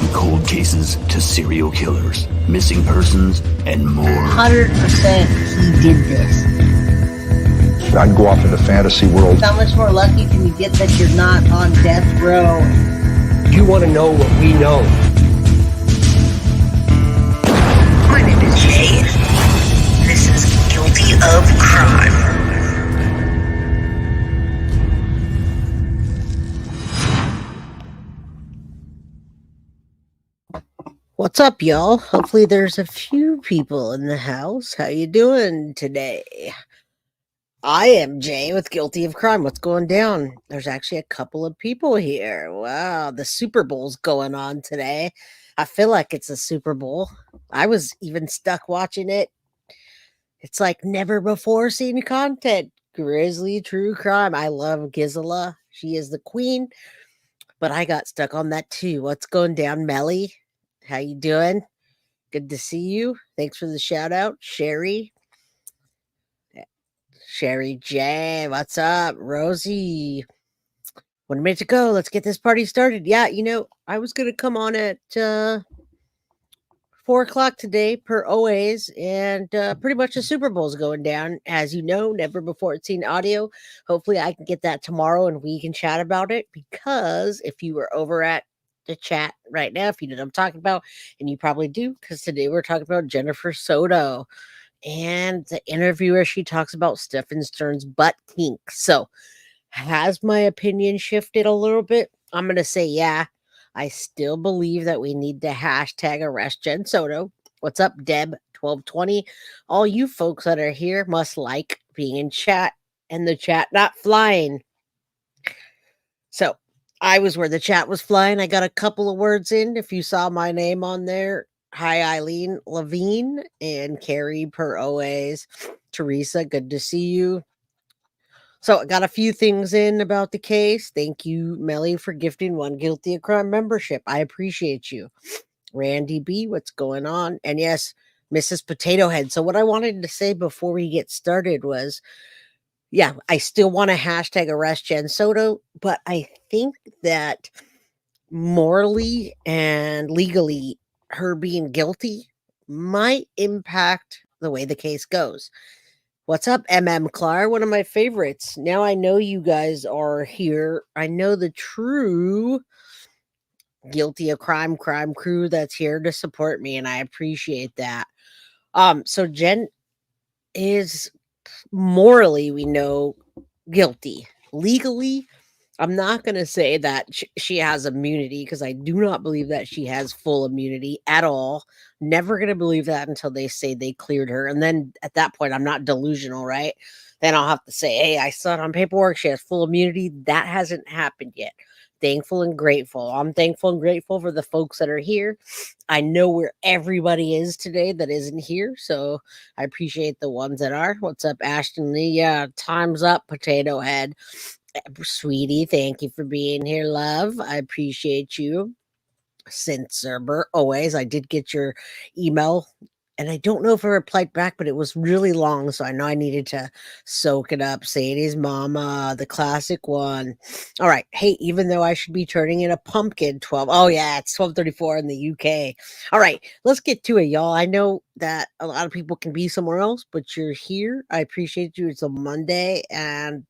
From cold cases to serial killers, missing persons, and more. 100% he did this. I'd go off into fantasy world. How much more lucky can you get that you're not on death row? You want to know what we know. My name is Jay. This is Guilty of Crime. What's up, y'all? Hopefully there's a few people in the house. How you doing today? I am Jay with Guilty of Crime. What's going down? There's actually a couple of people here. Wow, the Super Bowl's going on today. I feel like it's a Super Bowl. I was even stuck watching it. It's like never before seen content. Grizzly True Crime. I love Gisela. She is the queen. But I got stuck on that too. What's going down, Melly? How you doing? Good to see you. Thanks for the shout out. Sherry J, what's up? Rosie, 1 minute to go. Let's get this party started. Yeah, I was going to come on at 4 o'clock today per always, and pretty much the Super Bowl's going down. As you know, never before seen audio. Hopefully I can get that tomorrow and we can chat about it, because if you were over at the chat right now, if you know what I'm talking about, and you probably do, because today we're talking about Jennifer Sodto. And the interviewer, she talks about Stephan Sterns' butt kink. So, has my opinion shifted a little bit? I'm going to say, yeah. I still believe that we need to hashtag arrest Jen Soto. What's up, Deb1220? All you folks that are here must like being in chat and the chat not flying. So, I was where the chat was flying. I got a couple of words in. If you saw my name on there, hi, Eileen Levine and Carrie per always. Teresa, good to see you. So I got a few things in about the case. Thank you, Melly, for gifting one Guilty of Crime membership. I appreciate you. Randy B, what's going on? And yes, Mrs. Potato Head. So what I wanted to say before we get started was, yeah, I still want to hashtag arrest Jen Soto, but I think that morally and legally, her being guilty might impact the way the case goes. What's up, Clark? One of my favorites. Now I know you guys are here. I know the true Guilty of Crime crew that's here to support me, and I appreciate that. So Jen is morally, we know, guilty. Legally, I'm not going to say that she has immunity, because I do not believe that she has full immunity at all. Never going to believe that until they say they cleared her. And then at that point, I'm not delusional, right? Then I'll have to say, hey, I saw it on paperwork. She has full immunity. That hasn't happened yet. Thankful and grateful. I'm thankful and grateful for the folks that are here. I know where everybody is today that isn't here, so I appreciate the ones that are. What's up, Ashton Lee? Yeah, time's up, Potato Head. Sweetie, thank you for being here, love. I appreciate you. Since Cerber, always. I did get your email, and I don't know if I replied back, but it was really long, so I know I needed to soak it up. Sadie's mama, the classic one. All right. Hey, even though I should be turning in a pumpkin 12. Oh, yeah, it's 12:34 in the UK. All right, let's get to it, y'all. I know that a lot of people can be somewhere else, but you're here. I appreciate you. It's a Monday, and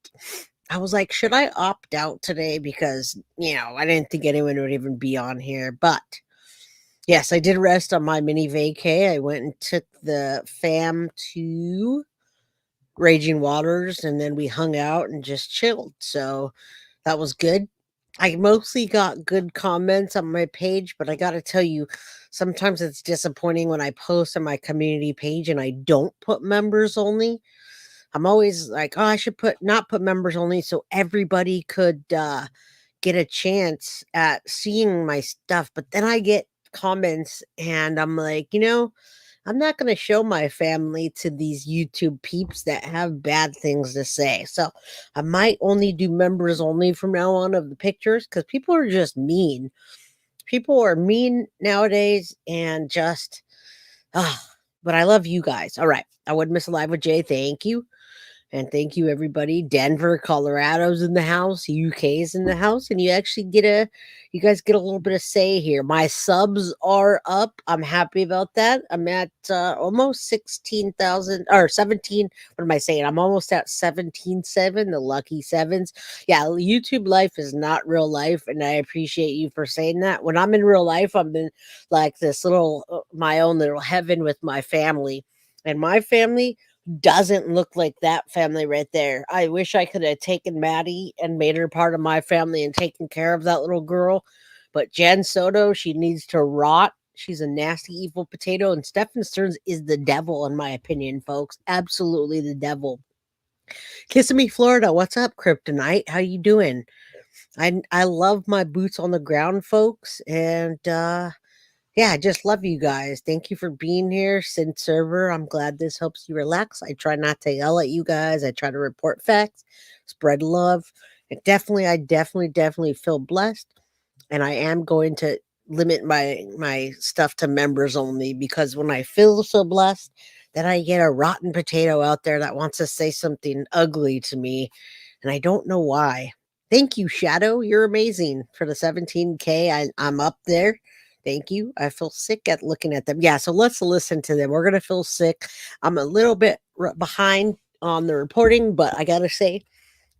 I was like, should I opt out today? Because, I didn't think anyone would even be on here. But yes, I did rest on my mini vacay. I went and took the fam to Raging Waters, and then we hung out and just chilled. So that was good. I mostly got good comments on my page, but I got to tell you, sometimes it's disappointing when I post on my community page and I don't put members only. I'm always like, oh, I should not put members only, so everybody could get a chance at seeing my stuff. But then I get comments and I'm like, I'm not going to show my family to these YouTube peeps that have bad things to say. So I might only do members only from now on of the pictures, because people are just mean. People are mean nowadays, and just, but I love you guys. All right. I would miss a live with Jay. Thank you. And thank you, everybody. Denver, Colorado's in the house. UK's in the house. And you guys get a little bit of say here. My subs are up. I'm happy about that. I'm at almost 16,000 or 17. What am I saying? I'm almost at 17.7, the lucky sevens. Yeah, YouTube life is not real life. And I appreciate you for saying that. When I'm in real life, I'm in like this little, my own little heaven with my family. And my family doesn't look like that family right there. I wish I could have taken Maddie and made her part of my family and taken care of that little girl. But Jen Soto, she needs to rot. She's a nasty, evil potato. And Stephan Sterns is the devil, in my opinion, folks. Absolutely the devil. Kissimmee, Florida. What's up, Kryptonite? How you doing? I love my boots on the ground, folks. And yeah, I just love you guys. Thank you for being here. Sin server. I'm glad this helps you relax. I try not to yell at you guys. I try to report facts, spread love. I definitely feel blessed. And I am going to limit my stuff to members only, because when I feel so blessed, then I get a rotten potato out there that wants to say something ugly to me. And I don't know why. Thank you, Shadow. You're amazing for the 17K. I'm up there. Thank you. I feel sick at looking at them. Yeah, so let's listen to them. We're going to feel sick. I'm a little bit behind on the reporting, but I got to say,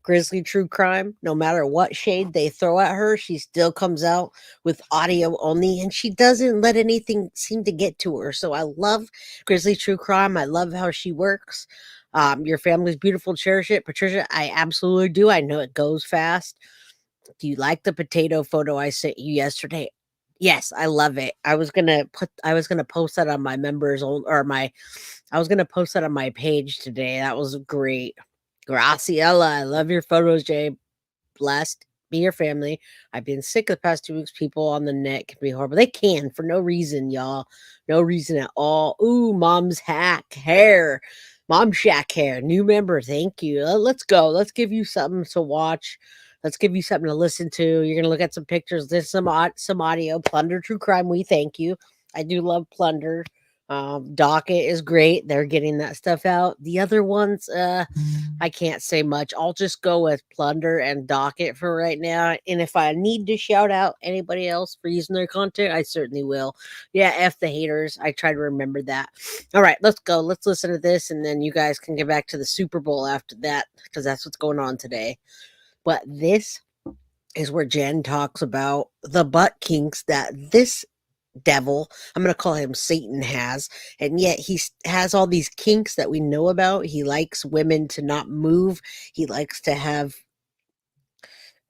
Grizzly True Crime, no matter what shade they throw at her, she still comes out with audio only, and she doesn't let anything seem to get to her. So I love Grizzly True Crime. I love how she works. Your family's beautiful. Cherish it. Patricia, I absolutely do. I know it goes fast. Do you like the potato photo I sent you yesterday? Yes, I love it. I was gonna post that on my members I was gonna post that on my page today. That was great. Graciela, I love your photos, Jay. Blessed. Be your family. I've been sick the past 2 weeks. People on the net can be horrible. They can for no reason, y'all. No reason at all. Ooh, mom's hack hair. Mom Shack hair. New member. Thank you. Let's go. Let's give you something to watch. Let's give you something to listen to. You're gonna look at some pictures. There's some audio. Plunder True Crime. We thank you. I do love Plunder. Docket is great. They're getting that stuff out. The other ones, I can't say much. I'll just go with Plunder and Docket for right now. And if I need to shout out anybody else for using their content, I certainly will. Yeah, F the haters. I try to remember that. All right, let's go. Let's listen to this, and then you guys can get back to the Super Bowl after that, because that's what's going on today. But this is where Jen talks about the butt kinks that this devil, I'm going to call him Satan, has. And yet he has all these kinks that we know about. He likes women to not move. He likes to have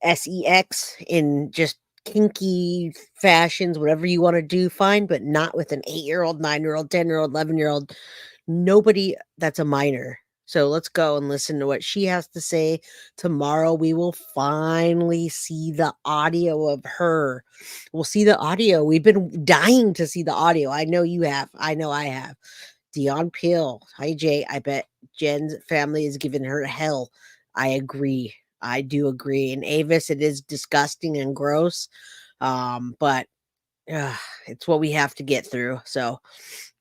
sex in just kinky fashions, whatever you want to do, fine, but not with an 8-year-old, 9-year-old, 10-year-old, 11-year-old, nobody that's a minor. So let's go and listen to what she has to say. Tomorrow we will finally see the audio of her. We'll see the audio. We've been dying to see the audio. I know you have. I know I have. Dion Peel. Hi, Jay. I bet Jen's family is giving her hell. I agree. I do agree. And Avis, it is disgusting and gross. But it's what we have to get through. So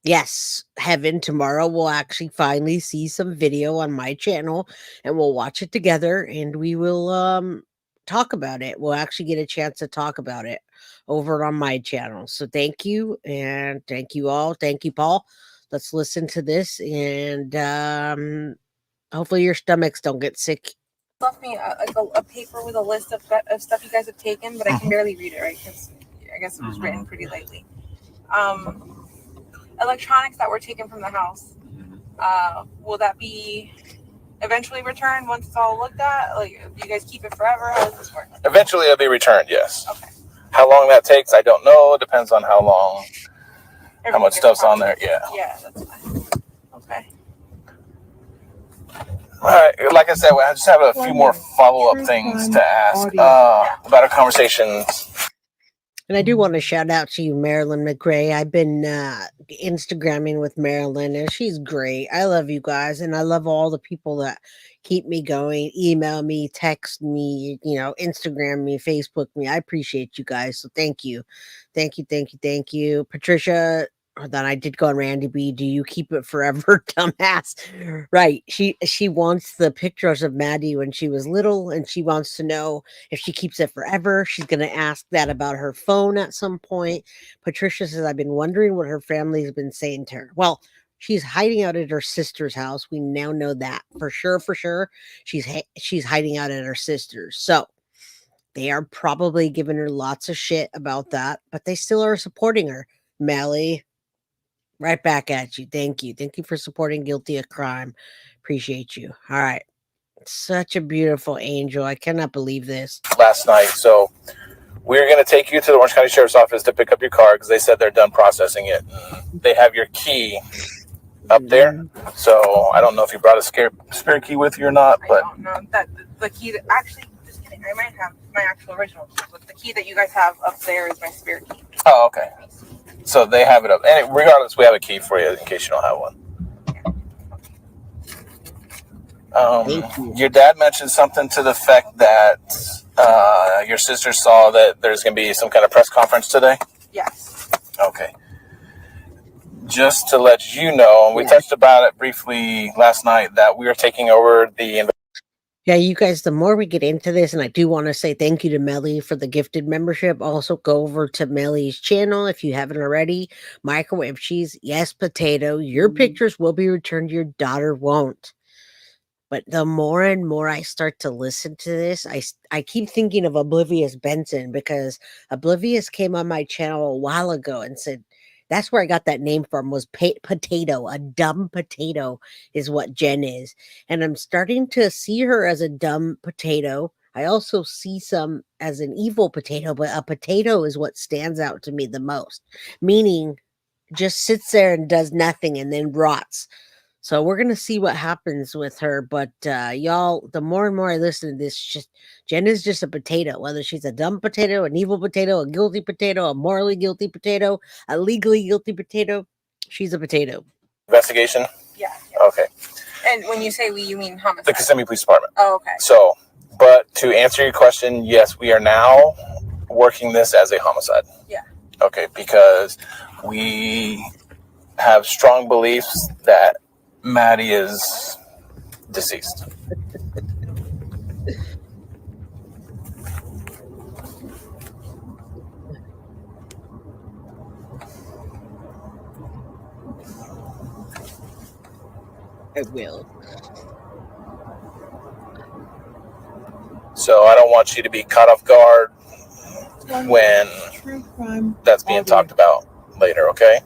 yes, heaven, tomorrow we'll actually finally see some video on my channel, and we'll watch it together, and we will talk about it. We'll actually get a chance to talk about it over on my channel. So thank you, and thank you all. Thank you, Paul. Let's listen to this, and hopefully your stomachs don't get sick. Left me a paper with a list of stuff you guys have taken, but I can barely read it, right? Because I guess it was written pretty lightly. Electronics that were taken from the house, will that be eventually returned once it's all looked at? Like, do you guys keep it forever? How does this work? Eventually it'll be returned, yes. Okay. How long that takes, I don't know. It depends on how long, how much stuff's on there. Yeah. Yeah, that's fine. Okay. All right. Like I said, I just have a few more follow-up things to ask about our conversations. And I do want to shout out to you, Marilyn McRae. I've been Instagramming with Marilyn, and she's great. I love you guys, and I love all the people that keep me going, email me, text me, Instagram me, Facebook me. I appreciate you guys, so thank you. Thank you. Patricia, then I did go on Randy B. Do you keep it forever, dumbass? Right. She wants the pictures of Maddie when she was little, and she wants to know if she keeps it forever. She's gonna ask that about her phone at some point. Patricia says, I've been wondering what her family's been saying to her. Well, she's hiding out at her sister's house. We now know that for sure. For sure, she's hiding out at her sister's. So they are probably giving her lots of shit about that, but they still are supporting her. Melly, right back at you. Thank you. Thank you for supporting Guilty of Crime. Appreciate you. All right. Such a beautiful angel. I cannot believe this. Last night. So we're going to take you to the Orange County Sheriff's Office to pick up your car because they said they're done processing it. They have your key up there. So I don't know if you brought a spare key with you or not, but I don't know that the key that actually, just kidding, I might have my actual original key, but the key that you guys have up there is my spare key. oh, okay. So they have it up. And regardless, we have a key for you in case you don't have one. Your dad mentioned something to the effect that your sister saw that there's going to be some kind of press conference today? Yes. Okay. Just to let you know, and we touched about it briefly last night, that we are taking over the... Yeah, you guys, the more we get into this, and I do want to say thank you to Melly for the gifted membership. Also, go over to Melly's channel if you haven't already. Microwave cheese, yes, potato. Your pictures will be returned. Your daughter won't. But the more and more I start to listen to this, I keep thinking of Oblivious Benson, because Oblivious came on my channel a while ago and said, that's where I got that name from, was potato. A dumb potato is what Jen is. And I'm starting to see her as a dumb potato. I also see some as an evil potato, but a potato is what stands out to me the most. Meaning, just sits there and does nothing and then rots. So we're going to see what happens with her. But y'all, the more and more I listen to this, Jen is just a potato. Whether she's a dumb potato, an evil potato, a guilty potato, a morally guilty potato, a legally guilty potato, she's a potato. Investigation? Yeah. Okay. And when you say we, you mean homicide? The Kissimmee Police Department. Oh, okay. So, but to answer your question, yes, we are now working this as a homicide. Yeah. Okay, because we have strong beliefs that Maddie is deceased. I will. So I don't want you to be caught off guard when that's being talked about later, okay?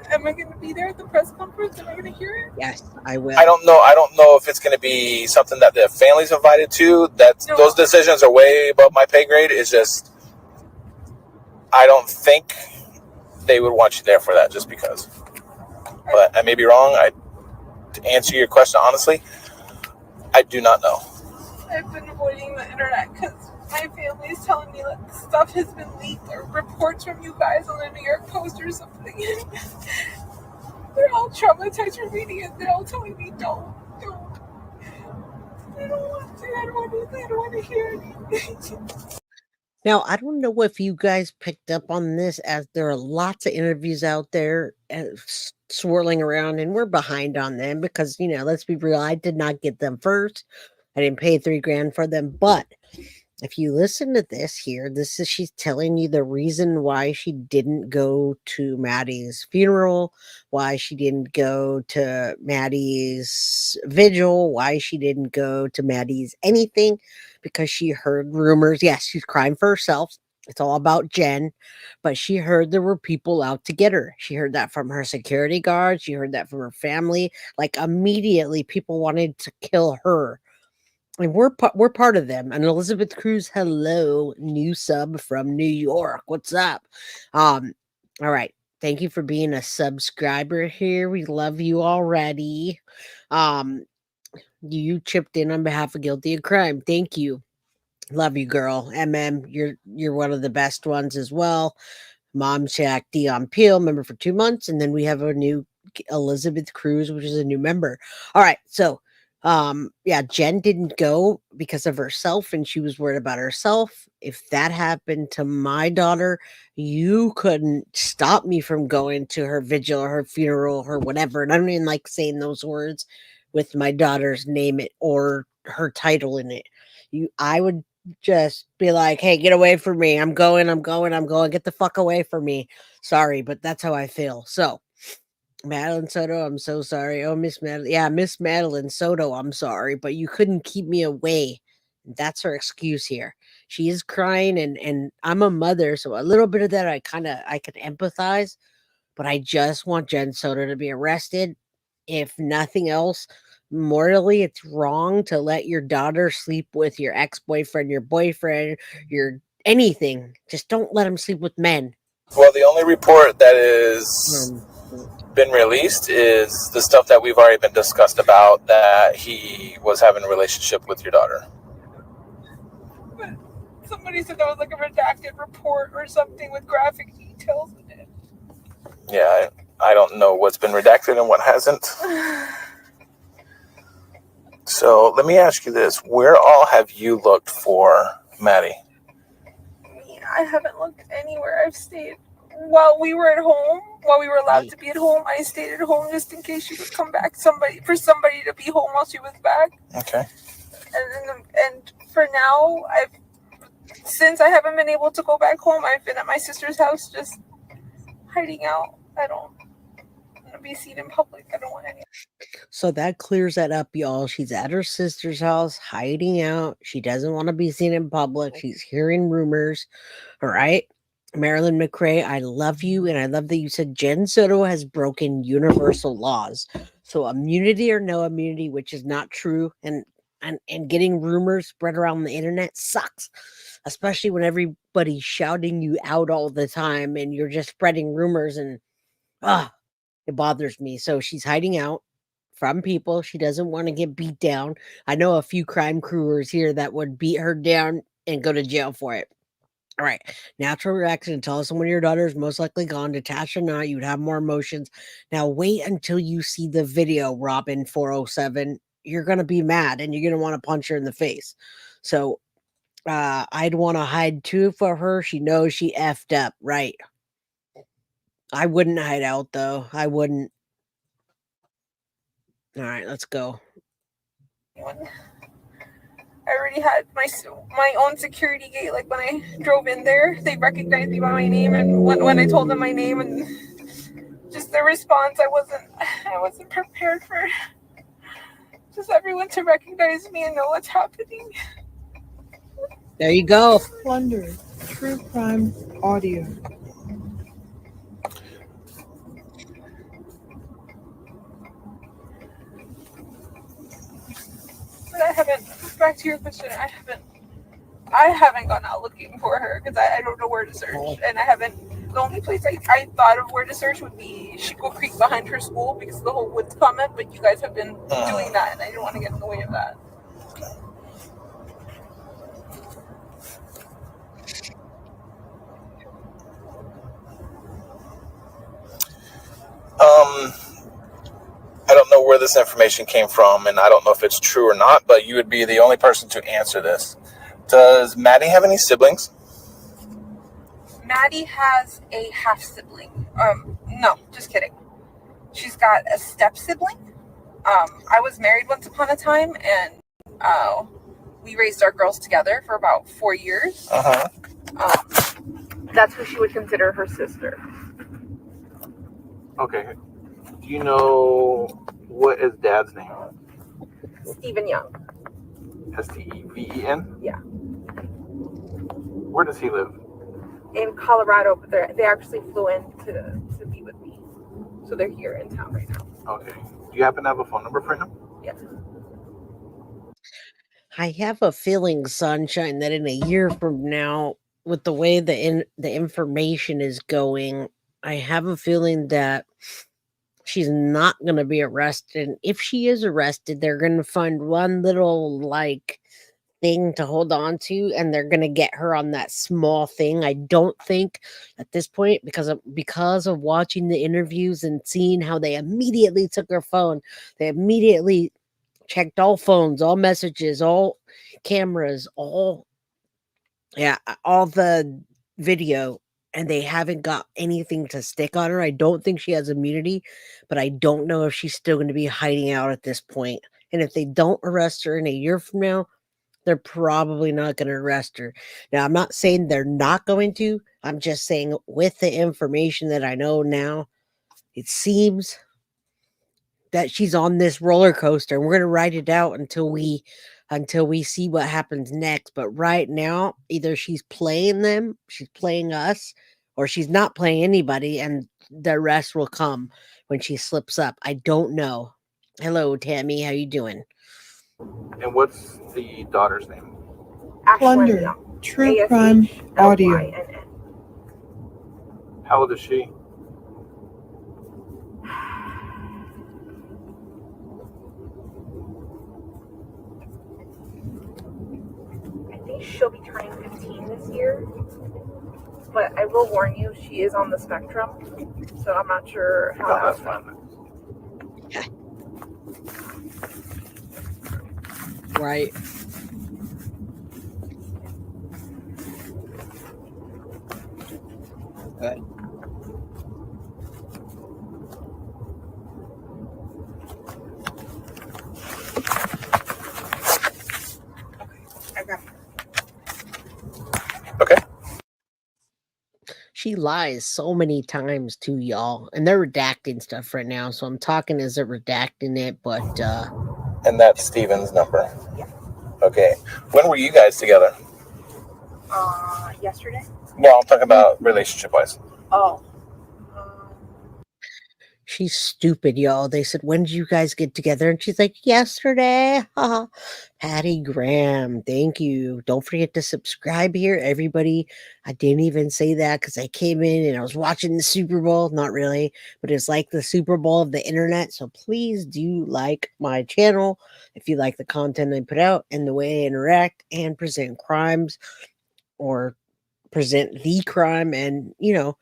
Am I gonna be there at the press conference? Am I gonna hear it? Yes, I will. I don't know if it's gonna be something that the family's invited to. Those decisions are way above my pay grade. It's just I don't think they would want you there for that just because. But I may be wrong. To answer your question honestly, I do not know. I've been avoiding the internet because my family is telling me that stuff has been leaked or reports from you guys on the New York Post or something. They're all traumatized from reading it. They're all telling me, don't. I don't want to. I don't want to hear anything. Now, I don't know if you guys picked up on this, as there are lots of interviews out there swirling around, and we're behind on them because, let's be real, I did not get them first. I didn't pay $3,000 for them, but if you listen to this here, she's telling you the reason why she didn't go to Maddie's funeral, why she didn't go to Maddie's vigil, why she didn't go to Maddie's anything, because she heard rumors. Yes, she's crying for herself. It's all about Jen, but she heard there were people out to get her. She heard that from her security guards. She heard that from her family. Like immediately people wanted to kill her. And we're part of them. And Elizabeth Cruz, hello, new sub from New York. What's up? All right. Thank you for being a subscriber here. We love you already. You chipped in on behalf of Guilty of Crime. Thank you. Love you, girl. You're one of the best ones as well. Mom Shack, Dion Peel, member for 2 months. And then we have a new Elizabeth Cruz, which is a new member. All right. So Yeah, Jen didn't go because of herself and she was worried about herself. If that happened to my daughter, you couldn't stop me from going to her vigil or her funeral or whatever. And I don't even like saying those words with my daughter's name it or her title in it. I would just be like, hey, get away from me. I'm going. Get the fuck away from me. Sorry, but that's how I feel. So Madeline Soto, I'm so sorry. Oh, Miss Madeline. Yeah, Miss Madeline Soto, I'm sorry, but you couldn't keep me away. That's her excuse here. She is crying and I'm a mother, so a little bit of that I could empathize, but I just want Jen Soto to be arrested. If nothing else, morally it's wrong to let your daughter sleep with your ex-boyfriend, your boyfriend, your anything. Just don't let him sleep with men. Well, the only report that is been released is the stuff that we've already been discussed about, that he was having a relationship with your daughter. But somebody said that was like a redacted report or something with graphic details in it. Yeah, I don't know what's been redacted and what hasn't. So let me ask you this. Where all have you looked for Maddie? I haven't looked anywhere. I've stayed while we were at home, while we were allowed to be at home. I stayed at home just in case she would come back. Somebody to be home while she was back. Okay. And for now, since I haven't been able to go back home, I've been at my sister's house just hiding out. I don't want to be seen in public. I don't want any. So that clears that up, y'all. She's at her sister's house, hiding out. She doesn't want to be seen in public. She's hearing rumors. All right. Marilyn McRae, I love you. And I love that you said Jen Soto has broken universal laws. So immunity or no immunity, which is not true. And getting rumors spread around the internet sucks, especially when everybody's shouting you out all the time and you're just spreading rumors and it bothers me. So she's hiding out from people. She doesn't want to get beat down. I know a few crime crewers here that would beat her down and go to jail for it. All right. Natural reaction. Tell us when your daughter is most likely gone, detached or not. You'd have more emotions. Now wait until you see the video, Robin 407. You're going to be mad and you're going to want to punch her in the face. So I'd want to hide too for her. She knows she effed up. Right. I wouldn't hide out though. I wouldn't. All right, let's go. I already had my own security gate. Like when I drove in there, they recognized me by my name, and when I told them my name and just the response, I wasn't prepared for just everyone to recognize me and know what's happening. There you go. Plunder, true crime audio. But I haven't. Back to your question, I haven't gone out looking for her because I don't know where to search, and I haven't. The only place I thought of where to search would be Chico Creek behind her school because of the whole woods comment. But you guys have been doing that, and I didn't want to get in the way of that. I don't know where this information came from, and I don't know if it's true or not, but you would be the only person to answer this. Does Maddie have any siblings? Maddie has a half sibling. No, just kidding. She's got a step sibling. I was married once upon a time, and we raised our girls together for about 4 years. That's who she would consider her sister. Okay. Do you know what is Dad's name? Stephen Young. Steven? Yeah. Where does he live? In Colorado, but they actually flew in to be with me. So they're here in town right now. Okay. Do you happen to have a phone number for him? Yes. I have a feeling, Sunshine, that in a year from now, with the way the information is going, I have a feeling that she's not going to be arrested. And if she is arrested, they're going to find one little thing to hold on to, and they're going to get her on that small thing. I don't think at this point, because of watching the interviews and seeing how they immediately took her phone, they immediately checked all phones, all messages, all cameras, all the video, and they haven't got anything to stick on her. I don't think she has immunity, but I don't know if she's still going to be hiding out at this point. And if they don't arrest her in a year from now, they're probably not going to arrest her. Now, I'm not saying they're not going to. I'm just saying with the information that I know now, it seems that she's on this roller coaster. We're going to ride it out until we see what happens next. But right now, either she's playing them, she's playing us, or she's not playing anybody, and the rest will come when she slips up. I don't know. Hello, Tammy. How you doing? And what's the daughter's name? Plunder. True Crime Audio. How old is she? I think she'll be turning 15 this year. But I will warn you, she is on the spectrum. So I'm not sure how that's fine. Right. Good. I got it. Okay. She lies so many times too, y'all. And they're redacting stuff right now. So I'm talking as they're redacting it, but And that's Stephen's number. Yeah. Okay. When were you guys together? Yesterday? No, I'm talking about relationship-wise. Oh. she's stupid, y'all. They said, when did you guys get together? And she's like, yesterday. Patty Graham, thank you. Don't forget to subscribe here, everybody. I didn't even say that because I came in and I was watching the Super Bowl. Not really, but it's like the Super Bowl of the internet. So please do like my channel if you like the content I put out and the way I interact and present crimes or present the crime and, you know,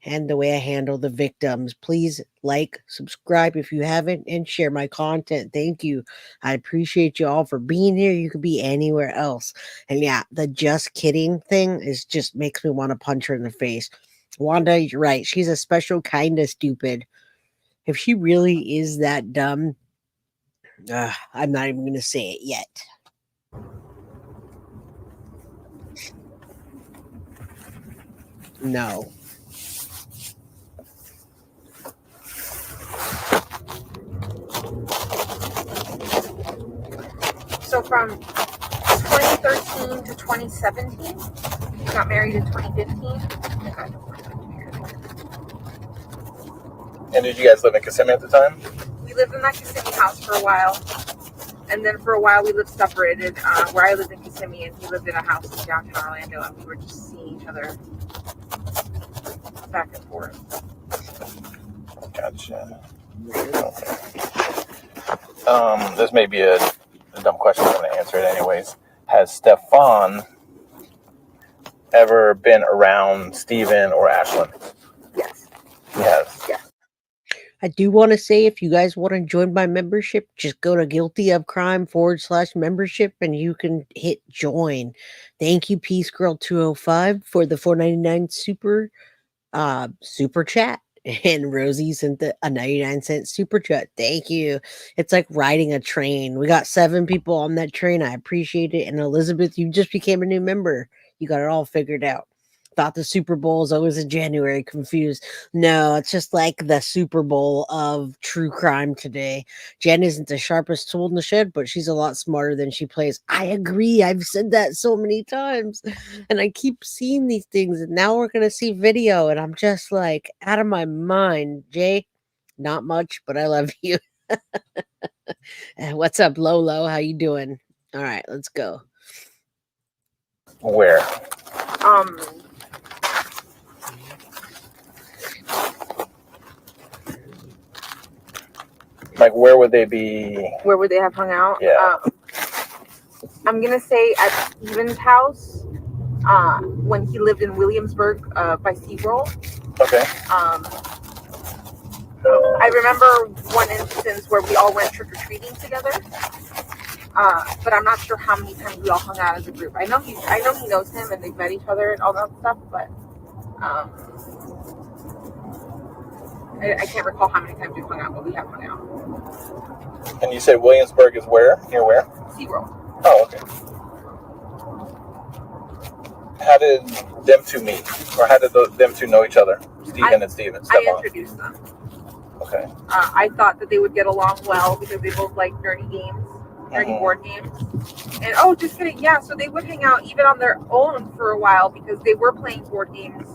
and the way I handle the victims. Please like, subscribe if you haven't, and share my content. Thank you. I appreciate you all for being here. You could be anywhere else. And yeah, the just kidding thing is just makes me want to punch her in the face. Wanda, you're right. She's a special kind of stupid. If she really is that dumb, I'm not even going to say it yet. No. So from 2013 to 2017, got married in 2015. And did you guys live in Kissimmee at the time? We lived in that Kissimmee house for a while. And then for a while we lived separated, where I lived in Kissimmee and he lived in a house in downtown Orlando, and we were just seeing each other back and forth. Gotcha. Okay. This may be a dumb question. I'm going to answer it anyways. Has Stephan ever been around Stephen or Ashlyn? Yes. He has. Yeah. I do want to say, if you guys want to join my membership, just go to guiltyofcrime.com/membership and you can hit join. Thank you, Peace Girl 205, for the $4.99 super chat. And Rosie sent a 99-cent super chat. Thank you. It's like riding a train. We got 7 people on that train. I appreciate it. And Elizabeth, you just became a new member. You got it all figured out. Thought the Super Bowl is always in January. Confused. No, it's just like the Super Bowl of true crime today. Jen isn't the sharpest tool in the shed, but she's a lot smarter than she plays. I agree. I've said that so many times. And I keep seeing these things. And now we're going to see video. And I'm just like out of my mind. Jay, not much, but I love you. What's up, Lolo? How you doing? All right, let's go. Where? Like, where would they be? Where would they have hung out? Yeah. I'm going to say at Stephan's house, when he lived in Williamsburg by SeaWorld. Okay. I remember one instance where we all went trick-or-treating together. But I'm not sure how many times we all hung out as a group. I know he knows him and they've met each other and all that stuff, but I can't recall how many times we've hung out, but we have hung out. And you said Williamsburg is where? Near where? SeaWorld. Oh, okay. How did them two meet? Or how did them two know each other? Stephan and Stephan. I introduced them. Okay. I thought that they would get along well because they both like nerdy games, nerdy board games. And oh, just kidding. Yeah, so they would hang out even on their own for a while because they were playing board games.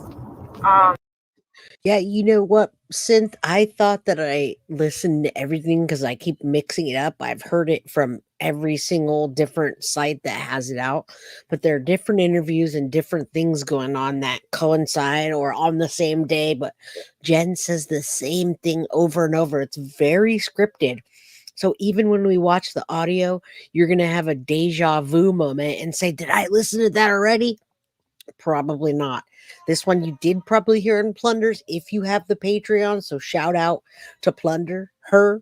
Yeah, you know what, Synth? I thought that I listened to everything because I keep mixing it up. I've heard it from every single different site that has it out, but there are different interviews and different things going on that coincide or on the same day. But Jen says the same thing over and over. It's very scripted. So even when we watch the audio, you're going to have a deja vu moment and say, did I listen to that already? Probably not. This one you did probably hear in Plunders if you have the Patreon. So shout out to Plunder. Her,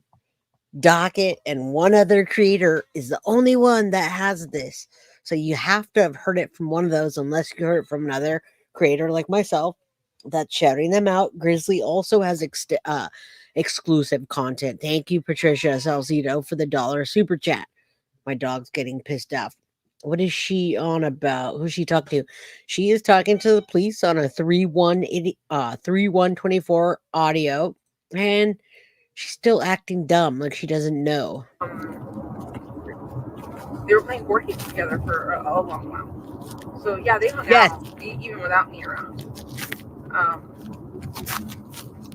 Docket, and one other creator is the only one that has this. So you have to have heard it from one of those unless you heard it from another creator like myself that's shouting them out. Grizzly also has exclusive content. Thank you, Patricia Salzito, for the $1 super chat. My dog's getting pissed off. What is she on about? Who's she talking to? She is talking to the police on a 3124 audio, and she's still acting dumb, like she doesn't know. They were playing board games together for a long while. So yeah, they hung out even without me around.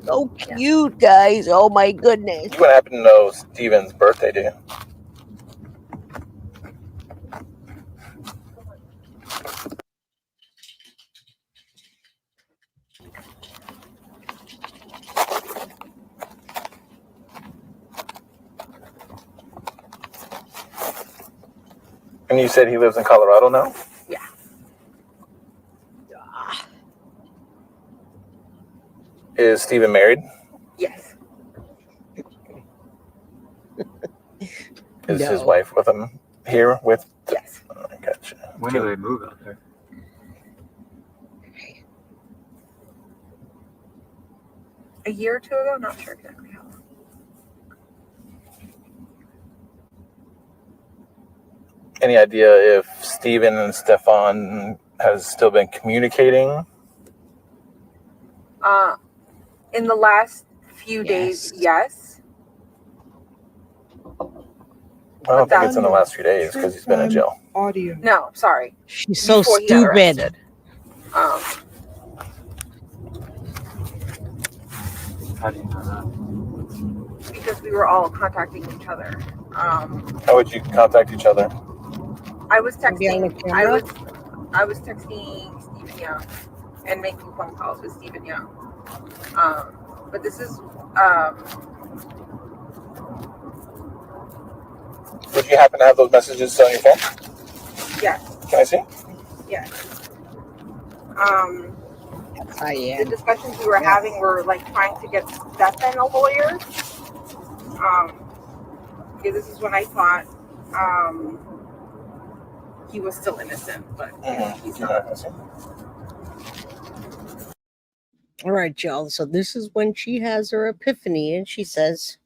So cute, guys. Oh my goodness. You wouldn't happen to know Stephan's birthday, do you? And you said he lives in Colorado now? Yeah. Is Stephan married? Yes. Is his wife with him here? Yes. Oh, I gotcha. When do they move out there? A year or two ago, not sure exactly how long. Any idea if Stephan and Stephan has still been communicating? In the last few days, yes. I don't think it's in the last few days because he's been in jail. Audio. No, sorry. She's so Before he got stupid. arrested. How do you know that? Because we were all contacting each other. How would you contact each other? I was texting. camera? I was texting Stephen Young and making phone calls with Stephen Young. But this is Would you happen to have those messages on your phone? yes. Can I see? Yes. I The am. discussions we were having were like trying to get Stephan a lawyer. Because this is when I thought he was still innocent, but he's not. All right, y'all. So this is when she has her epiphany, and she says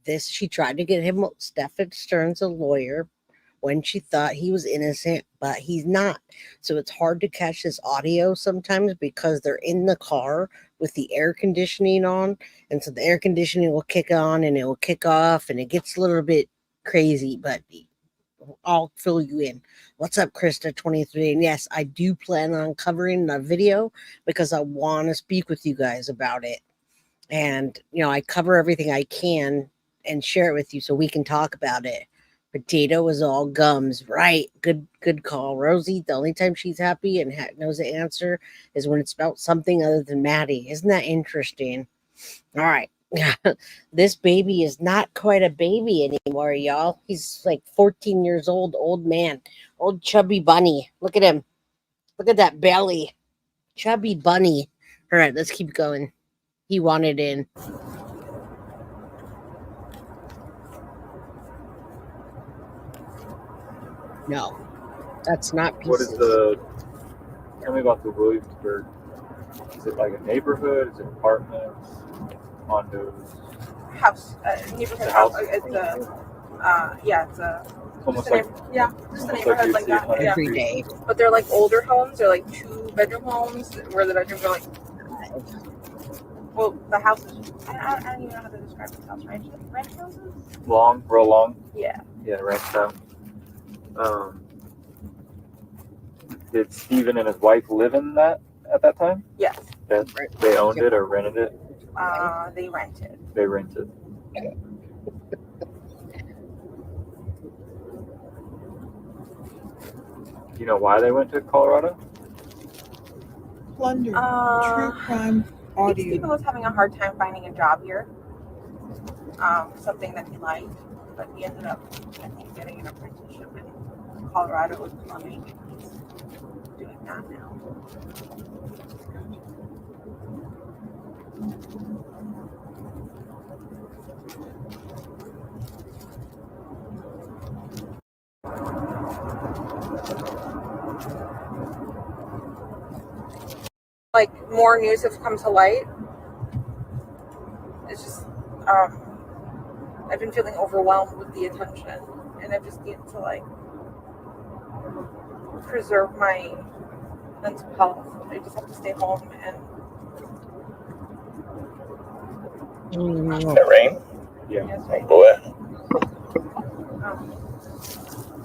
this. She tried to get him, Stephan Sterns, a lawyer, when she thought he was innocent, but he's not. So it's hard to catch this audio sometimes because they're in the car with the air conditioning on, and so the air conditioning will kick on and it will kick off, and it gets a little bit crazy, but I'll fill you in. What's up, Krista23? And yes, I do plan on covering the video because I want to speak with you guys about it. And, you know, I cover everything I can and share it with you so we can talk about it. Potato is all gums. Right. Good call. Rosie, the only time she's happy and knows the answer is when it's about something other than Maddie. Isn't that interesting? All right. This baby is not quite a baby anymore, y'all. He's like 14 years old man, old chubby bunny. Look at him. Look at that belly. Chubby bunny. All right, let's keep going. He wanted in. No, that's not What pieces. is the? Tell me about the Williamsburg. Is it like a neighborhood? Is it apartments, condos? House, neighborhood house. It's it's Almost just a like just a almost neighborhood you'd like see in that. Huntington Yeah. Every Street. day. But they're like older homes. They're like 2-bedroom homes where the bedrooms are like. Well, the house is. I don't even know how to describe this house. Ranch houses. Long, real long. Yeah. Yeah, rent out. Did Stephen and his wife live in that at that time? Yes. That they owned it or rented it? They rented. They rented. Do you know why they went to Colorado? Plunder. True crime I think Stephen audio. was having a hard time finding a job here. Something that he liked, but he ended up, I think, getting an apprenticeship in Colorado with plumbing, and he's doing that now. Like, more news has come to light. It's just, I've been feeling overwhelmed with the attention, and I just need to, like, preserve my mental health. I just have to stay home and. It rain? Yeah. Yes, Oh boy.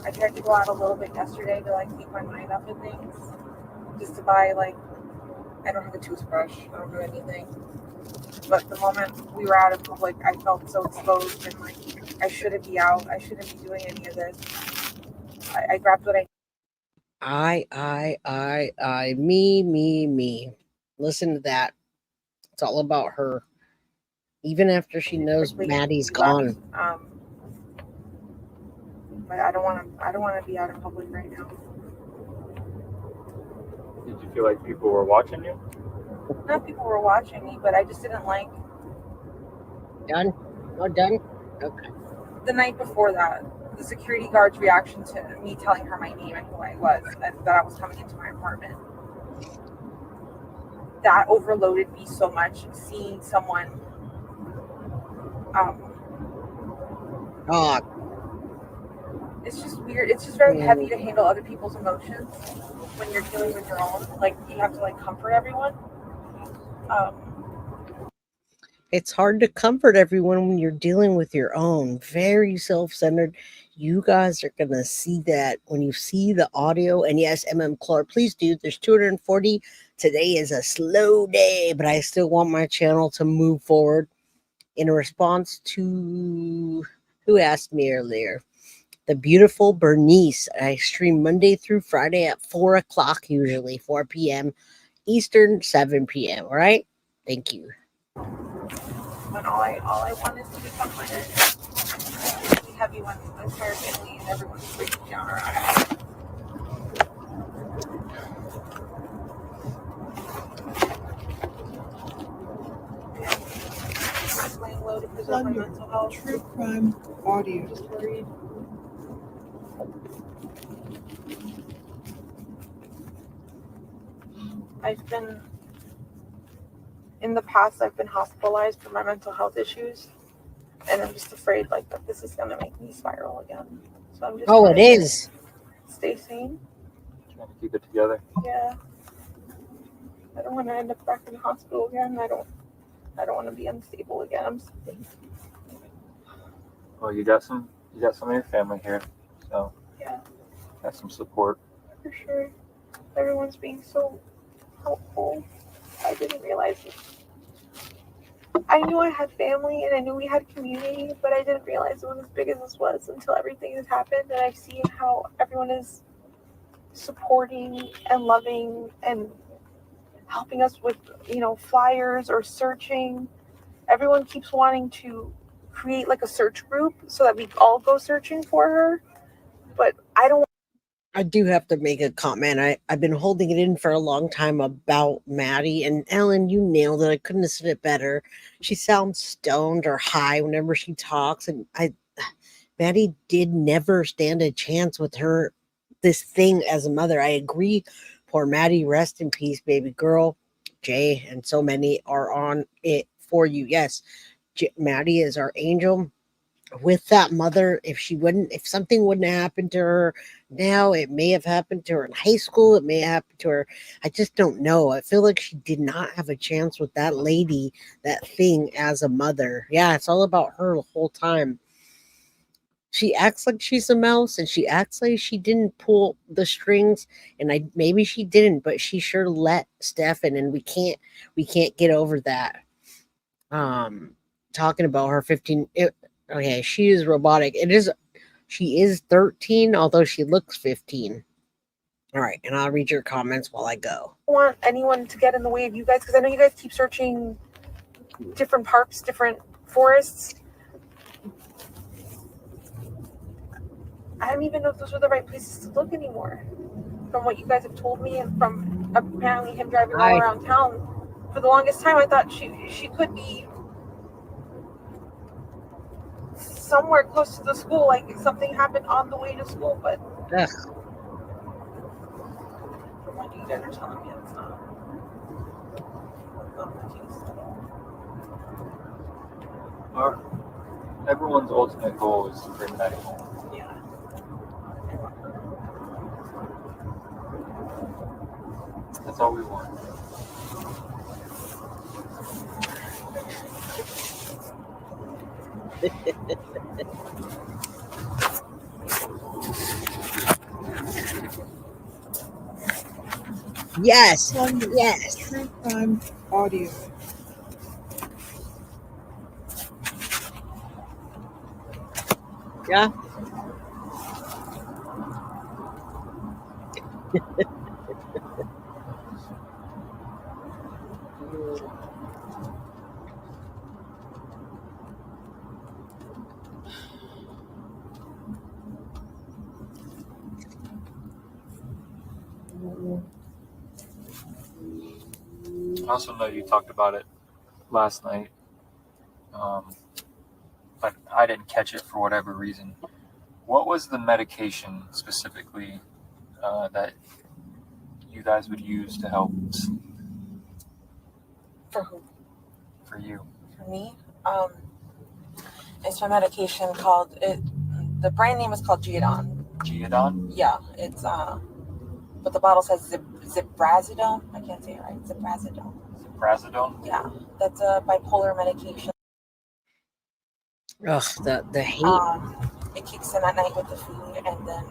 I tried to go out a little bit yesterday to like keep my mind off of things. Just to buy like, I don't have a toothbrush. I don't have anything. But the moment we were out in public, I felt so exposed and like I shouldn't be out. I shouldn't be doing any of this. I grabbed what Me. Listen to that. It's all about her. Even after she knows Maddie's gone. But I don't want to be out in public right now. Did you feel like people were watching you? Not people were watching me, but I just didn't like. Done? Oh, done? Okay. The night before that, the security guard's reaction to me telling her my name and who I was, and that I was coming into my apartment. That overloaded me so much, seeing someone it's just weird. It's just very heavy to handle other people's emotions when you're dealing with your own. Like, you have to like comfort everyone. It's hard to comfort everyone when you're dealing with your own. Very self-centered. You guys are going to see that when you see the audio. And yes, Clark, please do. There's 240. Today is a slow day, but I still want my channel to move forward. In response to who asked me earlier, the beautiful Bernice. I stream Monday through Friday at 4 o'clock, usually 4 p.m. Eastern, 7 p.m. All right? Thank you. When all I want is to become like it's really heavy when the entire family and everyone's breaking down around me. Laying low to preserve my mental health. True crime audio. Just worried. In the past, I've been hospitalized for my mental health issues, and I'm just afraid like that this is gonna make me spiral again. So I'm just it is. Stay sane. Trying to keep it together. Yeah. I don't want to end up back in the hospital again. I don't want to be unstable again. Well, you got some of your family here, so yeah, got some support. For sure. Everyone's being so helpful. I didn't realize it. I knew I had family and I knew we had community, but I didn't realize it was as big as this was until everything has happened, and I've seen how everyone is supporting and loving and helping us with, flyers or searching. Everyone keeps wanting to create like a search group so that we all go searching for her, but I do have to make a comment. I've been holding it in for a long time about Maddie, and Ellen, you nailed it. I couldn't have said it better. She sounds stoned or high whenever she talks, and Maddie did never stand a chance with her this thing as a mother. I agree. Poor Maddie, rest in peace, baby girl. Jay and so many are on it for you. Yes, Maddie is our angel with that mother. If something wouldn't have happened to her now, it may have happened to her in high school. It may have happened to her. I just don't know. I feel like she did not have a chance with that lady, that thing as a mother. Yeah, it's all about her the whole time. She acts like she's a mouse, and she acts like she didn't pull the strings, and maybe she didn't, but she sure let Stephan, and we can't get over that. Talking about her 15, okay, she is robotic. She is 13, although she looks 15. All right, and I'll read your comments while I go. I don't want anyone to get in the way of you guys, because I know you guys keep searching different parks, different forests. I don't even know if those were the right places to look anymore. From what you guys have told me, and from apparently him driving all around town, for the longest time I thought she could be somewhere close to the school, like if something happened on the way to school, but from what you guys are telling me, it's not the case. Everyone's ultimate goal is to bring Maddie home. Yeah. That's all we want. Yes. Wonderful. Yes. True crime audio. Yeah. I also know you talked about it last night, but I didn't catch it for whatever reason. What was the medication specifically that you guys would use to help sleep? For who? For you. For me? It's my medication called the brand name is called Geodon. Geodon? Yeah, it's but the bottle says Ziprazidone. I can't say it right. Ziprazidone. Ziprazidone? Yeah, that's a bipolar medication. Ugh, the hate. It kicks in at night with the food, and then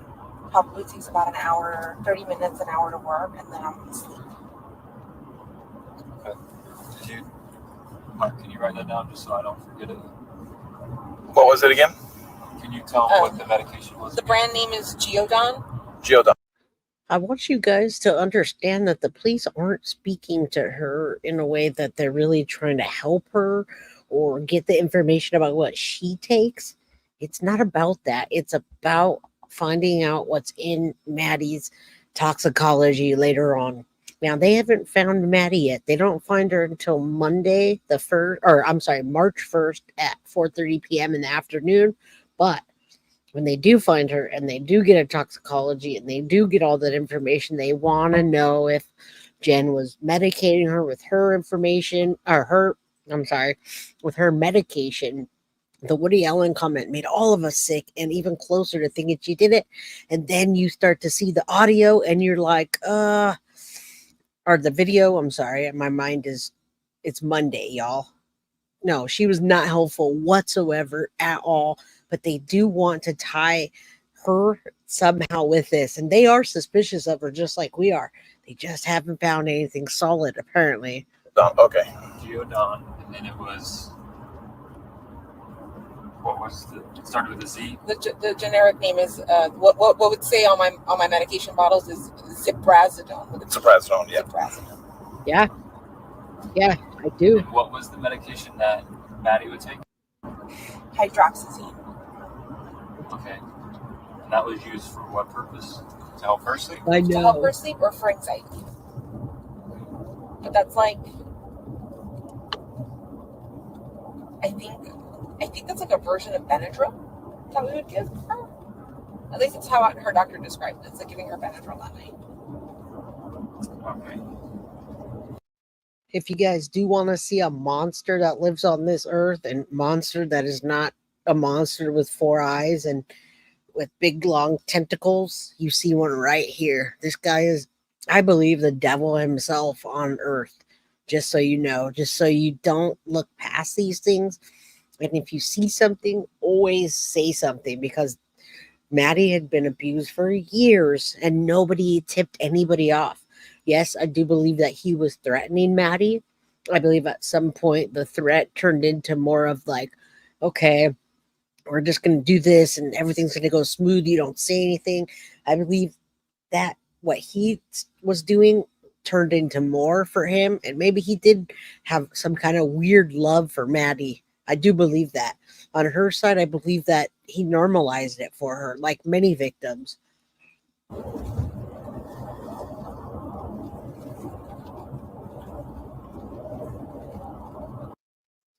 probably takes about an hour, 30 minutes, an hour to work, and then I'm asleep. Okay. Mark, can you write that down just so I don't forget it? What was it again? Can you tell me what the medication was? The brand name is Geodon. Geodon. I want you guys to understand that the police aren't speaking to her in a way that they're really trying to help her or get the information about what she takes. It's not about that. It's about finding out what's in Maddie's toxicology later on. Now, they haven't found Maddie yet. They don't find her until Monday, March 1st at 4:30 p.m. in the afternoon. But when they do find her and they do get a toxicology and they do get all that information, they want to know if Jen was medicating her with her information with her medication. The Woody Allen comment made all of us sick and even closer to thinking she did it. And then you start to see the audio and you're like, or the video. I'm sorry. My mind it's Monday, y'all. No, she was not helpful whatsoever at all. But they do want to tie her somehow with this. And they are suspicious of her just like we are. They just haven't found anything solid, apparently. Okay. Geodon, and then it was... It started with a Z? The generic name is what would say on my medication bottles is Ziprazidone. Ziprazidone, yeah. Ziprazidone. Yeah, I do. And what was the medication that Maddie would take? Hydroxyzine. Okay. And that was used for what purpose? To help her sleep? I To help know. her sleep or for anxiety. But that's like, I think that's like a version of Benadryl that we would give her. At least it's how her doctor described it. It's like giving her Benadryl that night. Okay. If you guys do want to see a monster that lives on this earth and monster that is not a monster with 4 eyes and with big long tentacles, you see one right here. This guy is, I believe, the devil himself on earth. Just so you know, just so you don't look past these things. And if you see something, always say something, because Maddie had been abused for years and nobody tipped anybody off. Yes, I do believe that he was threatening Maddie. I believe at some point the threat turned into more of like, okay, we're just going to do this and everything's going to go smooth. You don't say anything. I believe that what he was doing turned into more for him. And maybe he did have some kind of weird love for Maddie. I do believe that. On her side, I believe that he normalized it for her, like many victims.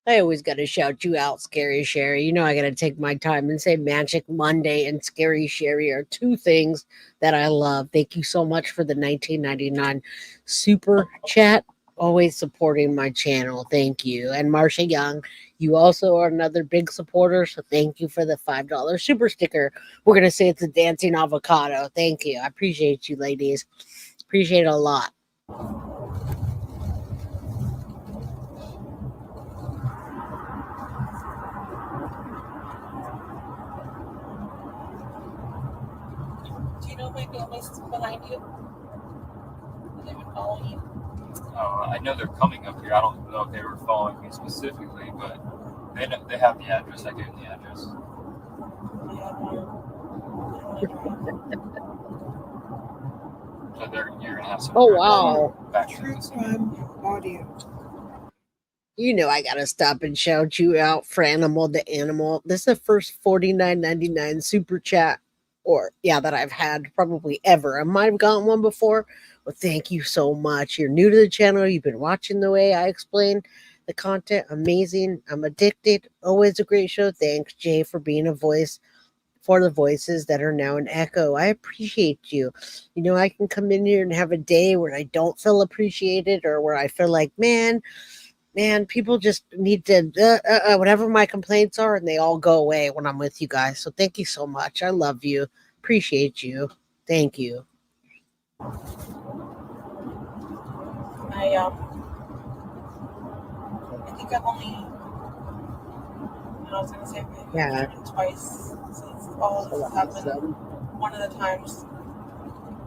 I always got to shout you out, Scary Sherry. You know I got to take my time and say Magic Monday and Scary Sherry are two things that I love. Thank you so much for the 1999 super chat. Always supporting my channel. Thank you. And Marsha Young, you also are another big supporter, so thank you for the $5 super sticker. We're going to say it's a dancing avocado. Thank you. I appreciate you, ladies. Appreciate it a lot. Do you know if my family's behind you? Have they been following you? I know they're coming up here. I don't know if they were following me specifically, but they have the address. I gave them the address. So you're gonna have some. Oh wow! True crime audio. You know I gotta stop and shout you out for Animal to Animal. This is the first $49.99 super chat, that I've had probably ever. I might have gotten one before. Well, thank you so much. You're new to the channel. You've been watching the way I explain the content. Amazing. I'm addicted. Always a great show. Thanks, Jay, for being a voice for the voices that are now an echo. I appreciate you. You know, I can come in here and have a day where I don't feel appreciated or where I feel like, man, people just need to, whatever my complaints are, and they all go away when I'm with you guys. So thank you so much. I love you. Appreciate you. Thank you. I think I've only, I was going to say, twice since all of this happened. One of the times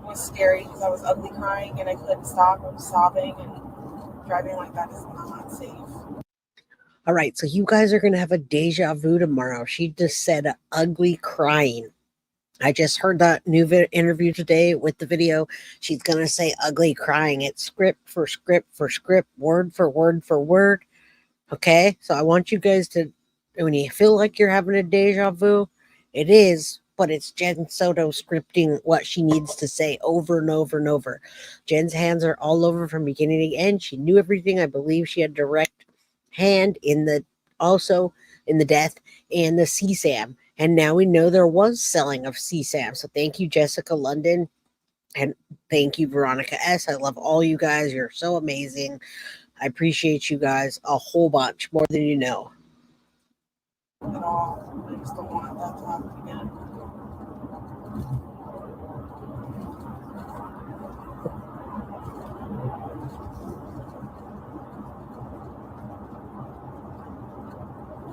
was scary because I was ugly crying and I couldn't stop. I was sobbing, and driving like that is not safe. All right, so you guys are going to have a deja vu tomorrow. She just said ugly crying. I just heard that new interview today with the video. She's going to say ugly crying. It's script for script for script, word for word for word. Okay, so I want you guys to, when you feel like you're having a deja vu, it is, but it's Jen Soto scripting what she needs to say over and over and over. Jen's hands are all over from beginning to end. She knew everything. I believe she had direct hand in the death and the CSAM. And now we know there was selling of CSAM. So thank you, Jessica London. And thank you, Veronica S. I love all you guys. You're so amazing. I appreciate you guys a whole bunch, more than you know. At all. I just don't want that to happen again.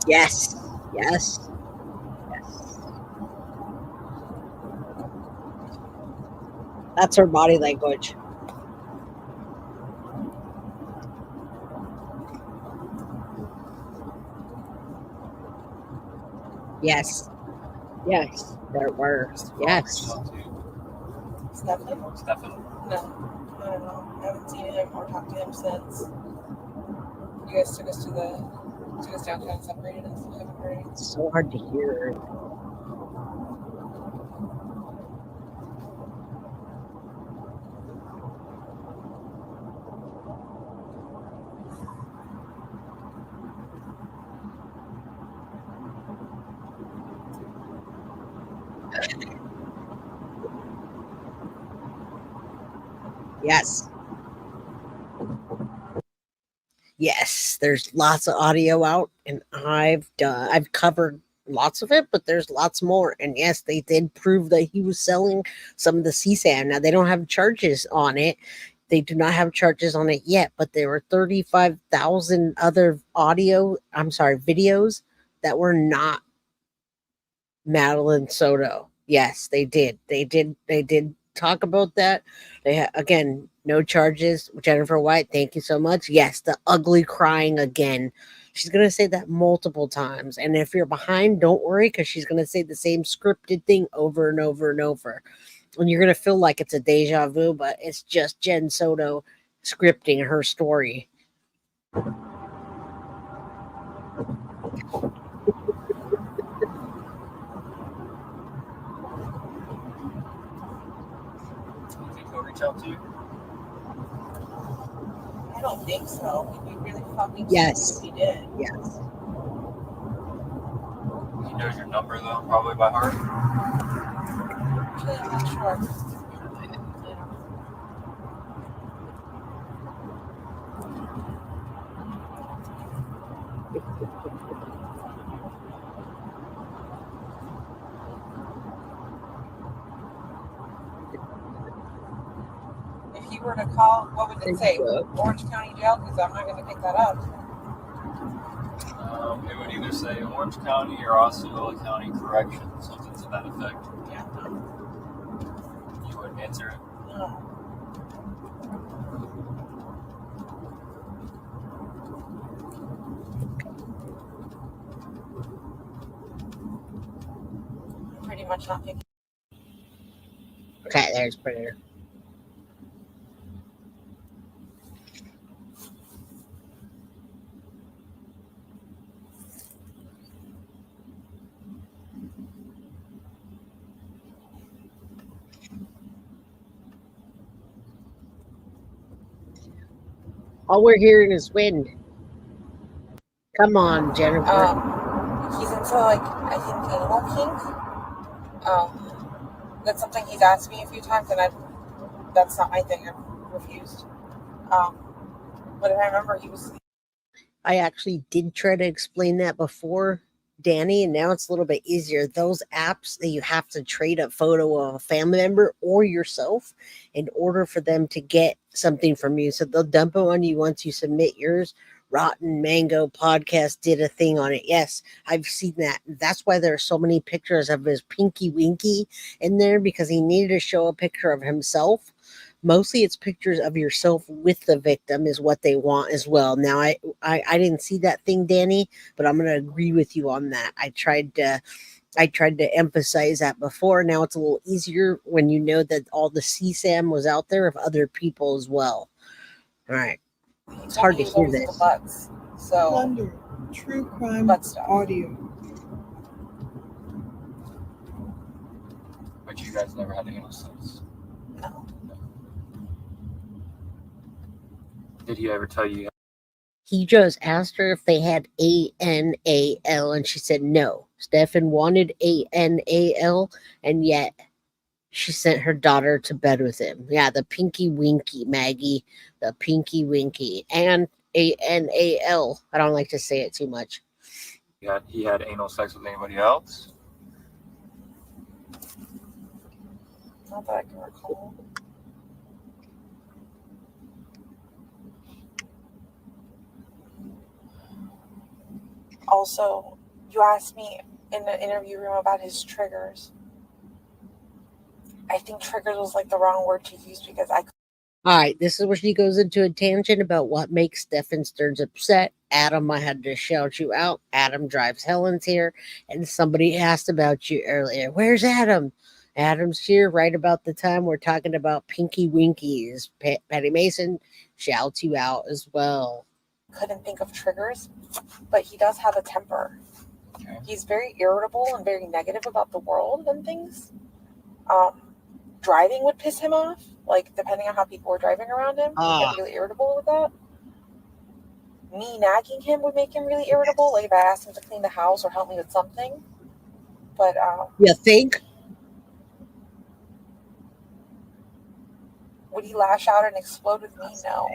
Yes. That's her body language. Yes, there were. Yes. Stephan? No, I don't know. I haven't seen him or talked to him since you guys took us downtown and separated us. I haven't heard anything. It's so hard to hear. Yes. Yes, there's lots of audio out, and I've covered lots of it, but there's lots more. And yes, they did prove that he was selling some of the CSAM. Now they don't have charges on it. They do not have charges on it yet, but there were 35,000 other videos that were not Madeline Soto. Yes, they did. They did talk about that. Again, no charges. Jennifer White, thank you so much. Yes, the ugly crying again. She's going to say that multiple times. And if you're behind, don't worry, because she's going to say the same scripted thing over and over and over. And you're going to feel like it's a deja vu, but it's just Jen Soto scripting her story. Reach out to you? I don't think so. He'd be really fucking Yes. stupid if he did. Yes. He knows your number though, probably by heart. Actually, I'm not sure. If you were to call, what would it say? Orange County Jail? Because I'm not going to pick that up. It would either say Orange County or Osceola County Corrections, something to that effect. Yeah. You wouldn't answer it? No. I'm pretty much not picking. Okay, there's Predator. All we're hearing is wind. Come on, Jennifer. He's into, like, I think, anal kink. That's something he's asked me a few times, and that's not my thing. I've refused. But if I remember, I actually did try to explain that before, Danny, and now it's a little bit easier. Those apps that you have to trade a photo of a family member or yourself in order for them to get something from you. So they'll dump it on you once you submit yours. Rotten Mango podcast did a thing on it. Yes, I've seen that. That's why there are so many pictures of his Pinky Winky in there, because he needed to show a picture of himself. Mostly it's pictures of yourself with the victim is what they want as well. Now, I didn't see that thing, Danny, but I'm going to agree with you on that. I tried to emphasize that before. Now it's a little easier when you know that all the CSAM was out there of other people as well. All right. It's hard to hear this. Butts, so Thunder, true crime butt stuff. audio. But you guys never had anal sex? No. Did he ever tell you? He just asked her if they had ANAL, and she said no. Stephan wanted ANAL, and yet she sent her daughter to bed with him. Yeah, the Pinky Winky, Maggie. The Pinky Winky. And ANAL. I don't like to say it too much. He had anal sex with anybody else? Not that I can recall. Also, you asked me in the interview room about his triggers. I think triggers was like the wrong word to use because I. All right, this is where she goes into a tangent about what makes Stephan Sterns upset. Adam, I had to shout you out. Adam drives Helen's here, and somebody asked about you earlier. Where's Adam? Adam's here right about the time we're talking about Pinky Winkies. Patty Mason shouts you out as well. Couldn't think of triggers, but he does have a temper. Okay. He's very irritable and very negative about the world and things. Driving would piss him off, like depending on how people were driving around him. He'd get really irritable with that. Me nagging him would make him really irritable, like if I asked him to clean the house or help me with something. But you think? would he lash out and explode with me? No.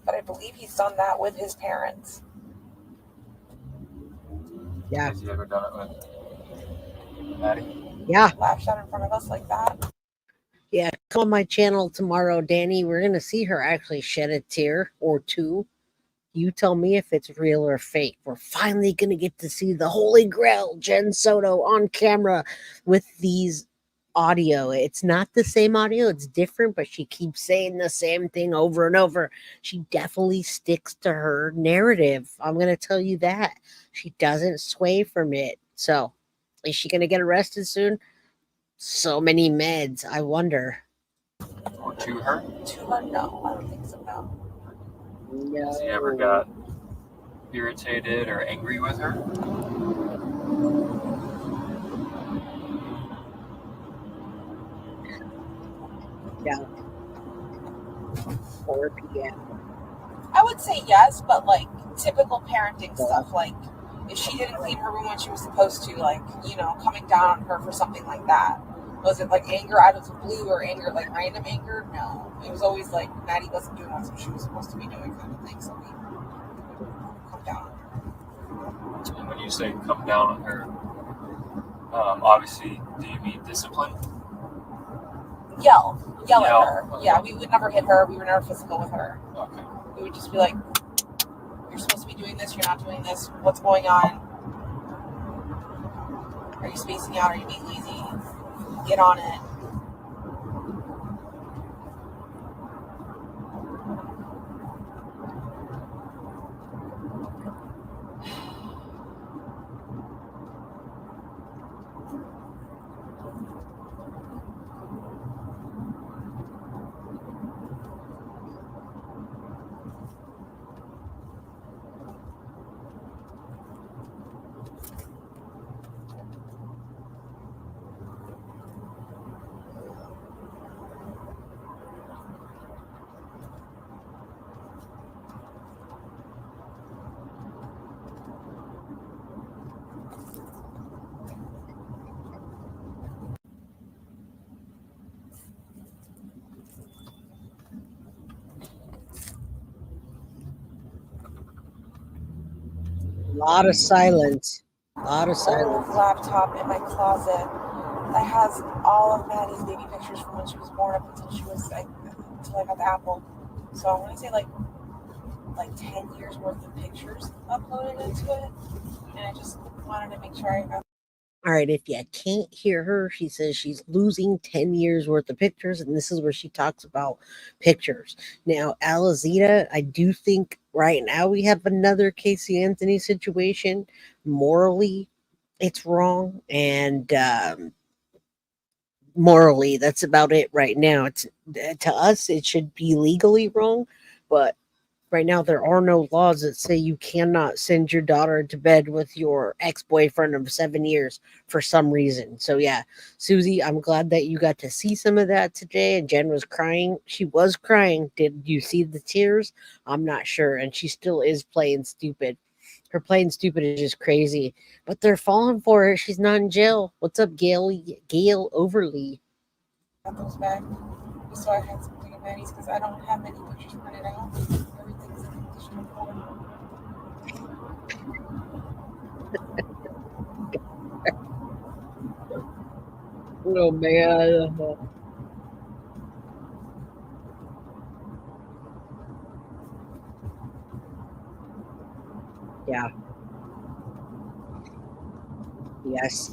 But I believe he's done that with his parents. Yeah. Has he ever done it with Maddie? Yeah. Lashed out in front of us like that. Yeah. Come on my channel tomorrow, Danny. We're going to see her actually shed a tear or two. You tell me if it's real or fake. We're finally going to get to see the Holy Grail, Jen Soto, on camera with these audio. It's not the same audio. It's different, but she keeps saying the same thing over and over. She definitely sticks to her narrative. I'm going to tell you that. She doesn't sway from it. So, is she going to get arrested soon? So many meds. I wonder. Or to her? To her? No, I don't think so, no. No. Has he ever got irritated or angry with her? Yeah. 4 p.m. I would say yes, but like typical parenting stuff, like if she didn't clean her room when she was supposed to, like, you know, coming down on her for something like that. Was it like anger out of the blue or anger, like random anger? No. It was always like Maddie wasn't doing what she was supposed to be doing, kind of thing. So we come down on her. And when you say come down on her, obviously, do you mean discipline? Yell Yell. at her. Okay. Yeah, we would never hit her. We were never physical with her. Okay. We would just be like, you're supposed to be doing this, you're not doing this, what's going on? Are you spacing out? Are you being lazy? Get on it. A lot of silence. A lot of silence. Old laptop in my closet that has all of Maddie's baby pictures from when she was born up until she was like, until I got the Apple. So I want to say like 10 years worth of pictures uploaded into it, and I just wanted to make sure I got. All right, if you can't hear her, she says she's losing 10 years worth of pictures, and this is where she talks about pictures. Now, Alizita, I do think right now we have another Casey Anthony situation. Morally, it's wrong, and morally, that's about it right now. It's to us, it should be legally wrong, but right now, there are no laws that say you cannot send your daughter to bed with your ex-boyfriend of 7 years for some reason. So yeah, Susie, I'm glad that you got to see some of that today. And Jen was crying. She was crying. Did you see the tears? I'm not sure. And she still is playing stupid. Her playing stupid is just crazy. But they're falling for her. She's not in jail. What's up, Gail Overly? Got those back. So I had something of Maddie's because I don't have many pictures printed out. Everything's in digital form. Oh man. Yeah. Yes.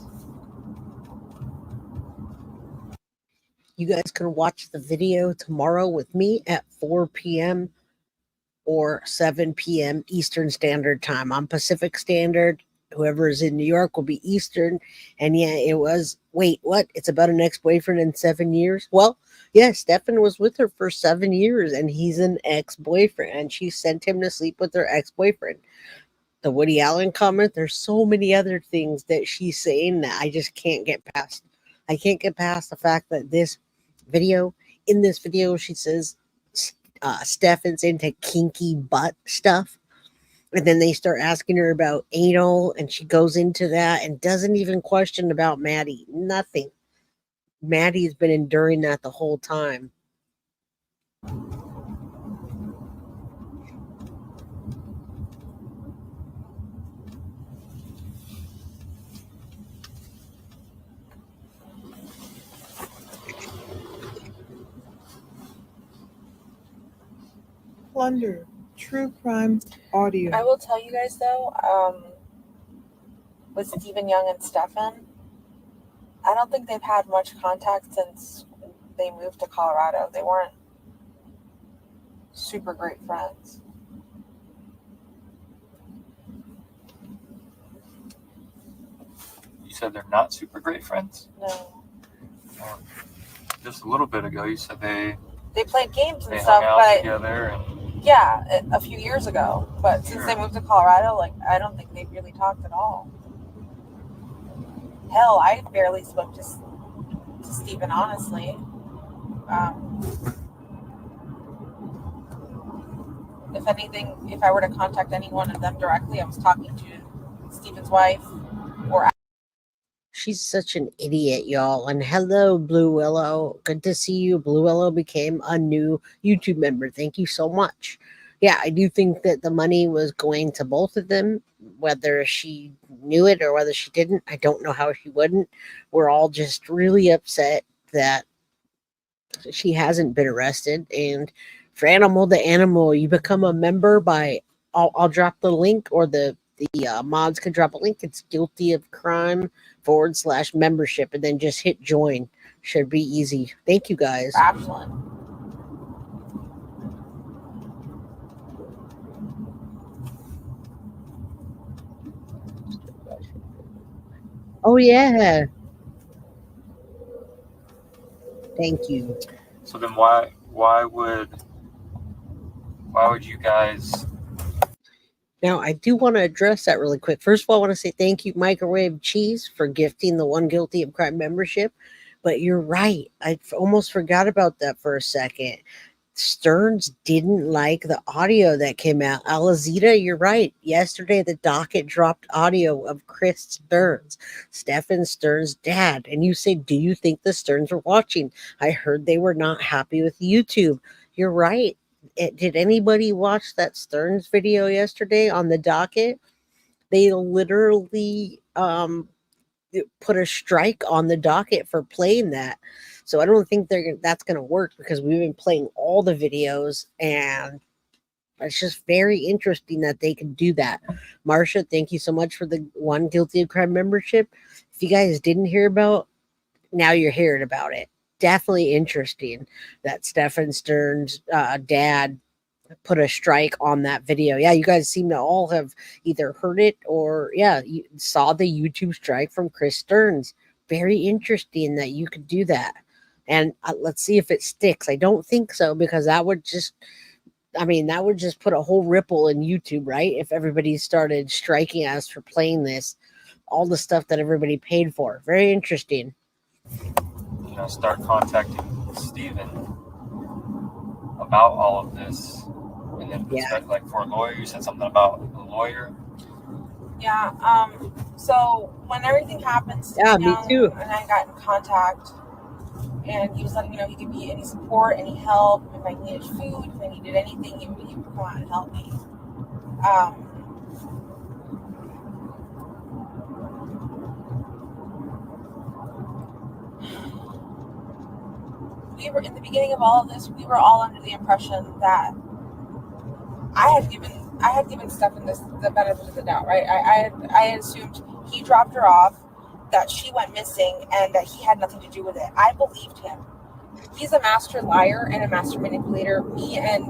You guys can watch the video tomorrow with me at 4 p.m. or 7 p.m. Eastern Standard Time. I'm Pacific Standard. Whoever is in New York will be Eastern. And yeah, it was, wait, what? It's about an ex-boyfriend in 7 years? Well, yeah, Stephan was with her for 7 years and he's an ex-boyfriend. And she sent him to sleep with her ex-boyfriend. The Woody Allen comment, there's so many other things that she's saying that I just can't get past. I can't get past the fact that in this video, she says Stephan's into kinky butt stuff. And then they start asking her about anal, and she goes into that and doesn't even question about Maddie. Nothing. Maddie's been enduring that the whole time. Plunder, true crime audio. I will tell you guys though, with Stephen Young and Stephan, I don't think they've had much contact since they moved to Colorado. They weren't super great friends. You said they're not super great friends? No. Just a little bit ago, you said they played games and hung stuff, out but together. And yeah, a few years ago. But since they moved to Colorado, like, I don't think they've really talked at all. Hell, I barely spoke to Stephen, honestly. If anything, if I were to contact any one of them directly, I was talking to Stephen's wife or. She's such an idiot, y'all. And hello, Blue Willow. Good to see you. Blue Willow became a new YouTube member. Thank you so much. Yeah, I do think that the money was going to both of them, whether she knew it or whether she didn't. I don't know how she wouldn't. We're all just really upset that she hasn't been arrested. And for Animal to Animal, you become a member by, I'll drop the link, or the mods can drop a link. It's guilty of crime /membership, and then just hit join. Should be easy. Thank you guys. Absolutely. Oh yeah. Thank you. so then why would you guys? Now, I do want to address that really quick. First of all, I want to say thank you, Microwave Cheese, for gifting the One Guilty of Crime membership. But you're right. I almost forgot about that for a second. Sterns didn't like the audio that came out. Alizita, you're right. Yesterday, the docket dropped audio of Chris Sterns, Stephan Sterns' dad. And you say, do you think the Sterns were watching? I heard they were not happy with YouTube. You're right. Did anybody watch that Sterns video yesterday on the docket? They literally put a strike on the docket for playing that. So I don't think that's going to work, because we've been playing all the videos, and it's just very interesting that they can do that. Marsha, thank you so much for the One Guilty of Crime membership. If you guys didn't hear about, now you're hearing about it. Definitely interesting that Stephan Sterns' dad put a strike on that video. Yeah, you guys seem to all have either heard it or, yeah, you saw the YouTube strike from Chris Sterns. Very interesting that you could do that. And let's see if it sticks. I don't think so, because that would just put a whole ripple in YouTube, right? If everybody started striking us for playing this, all the stuff that everybody paid for. Very interesting. Start contacting Stephen about all of this, and then expect, like, for a lawyer. You said something about a lawyer. Yeah. So when everything happened, me too. And I got in contact, and he was letting me know he could be any support, any help. If I needed food, if I needed anything, he would come out and help me. We were, in the beginning of all of this, we were all under the impression that I had given Stephan the benefit of the doubt, right? I had assumed he dropped her off, that she went missing, and that he had nothing to do with it. I believed him. He's a master liar and a master manipulator. Me and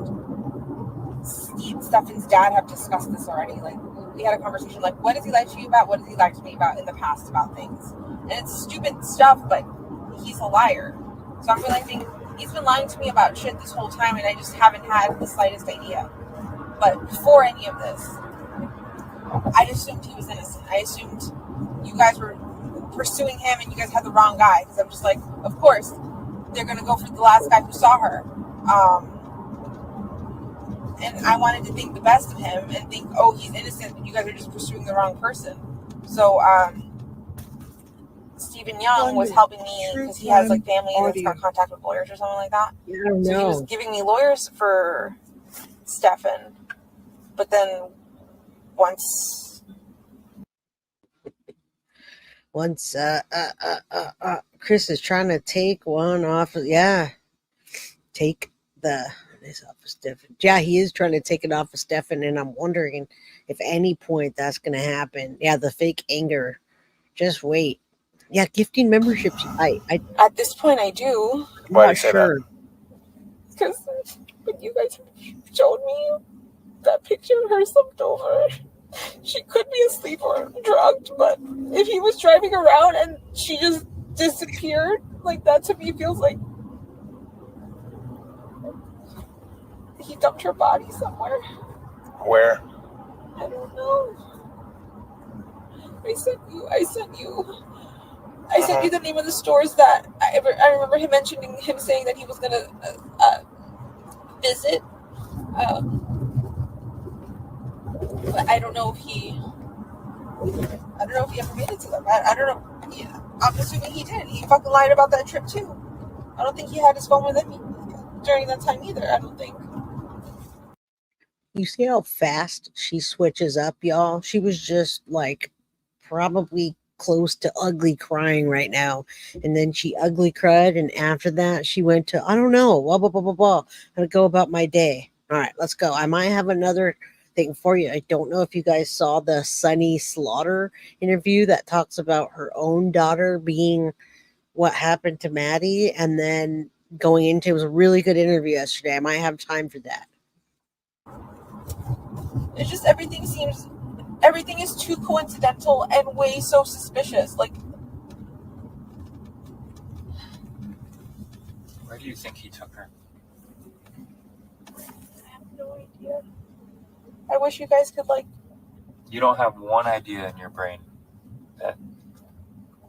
Stephan's dad have discussed this already. Like, we had a conversation, like, what does he lie to you about? What does he lie to me about in the past about things? And it's stupid stuff, but he's a liar. So I'm realizing he's been lying to me about shit this whole time, and I just haven't had the slightest idea. But before any of this, I just assumed he was innocent. I assumed you guys were pursuing him and you guys had the wrong guy. Because I'm just like, of course, they're going to go for the last guy who saw her. And I wanted to think the best of him and think, oh, he's innocent, but you guys are just pursuing the wrong person. So Stephen Young was helping me because he has like family that's got contact with lawyers or something like that. Yeah, I don't So he was know. giving me lawyers for Stephan. But then once Chris is trying to take one off of, take this off of Stephan. Yeah, he is trying to take it off of Stephan, and I'm wondering if any point that's going to happen. Yeah, the fake anger. Just wait. Yeah, gifting memberships. I at this point I do. I'm Why do you not say sure. Because when you guys showed me that picture of her slumped over, she could be asleep or drugged, but if he was driving around and she just disappeared, like that to me feels like he dumped her body somewhere. Where? I don't know. I sent you the name of the stores that I remember him mentioning, him saying that he was gonna visit. But I don't know if he ever made it to them. I don't know. Yeah, I'm assuming he did. He fucking lied about that trip too. I don't think he had his phone with him during that time either. I don't think. You see how fast she switches up, y'all? She was just like probably close to ugly crying right now. And then she ugly cried. And after that, she went to, I don't know, blah, blah, blah, blah, blah. I'm going to go about my day. All right, let's go. I might have another thing for you. I don't know if you guys saw the Sunny Slaughter interview that talks about her own daughter being what happened to Maddie. And then going into, it was a really good interview yesterday. I might have time for that. It's just everything is too coincidental and way so suspicious. Like, Where do you think he took her? I have no idea. I wish you guys could, like... You don't have one idea in your brain that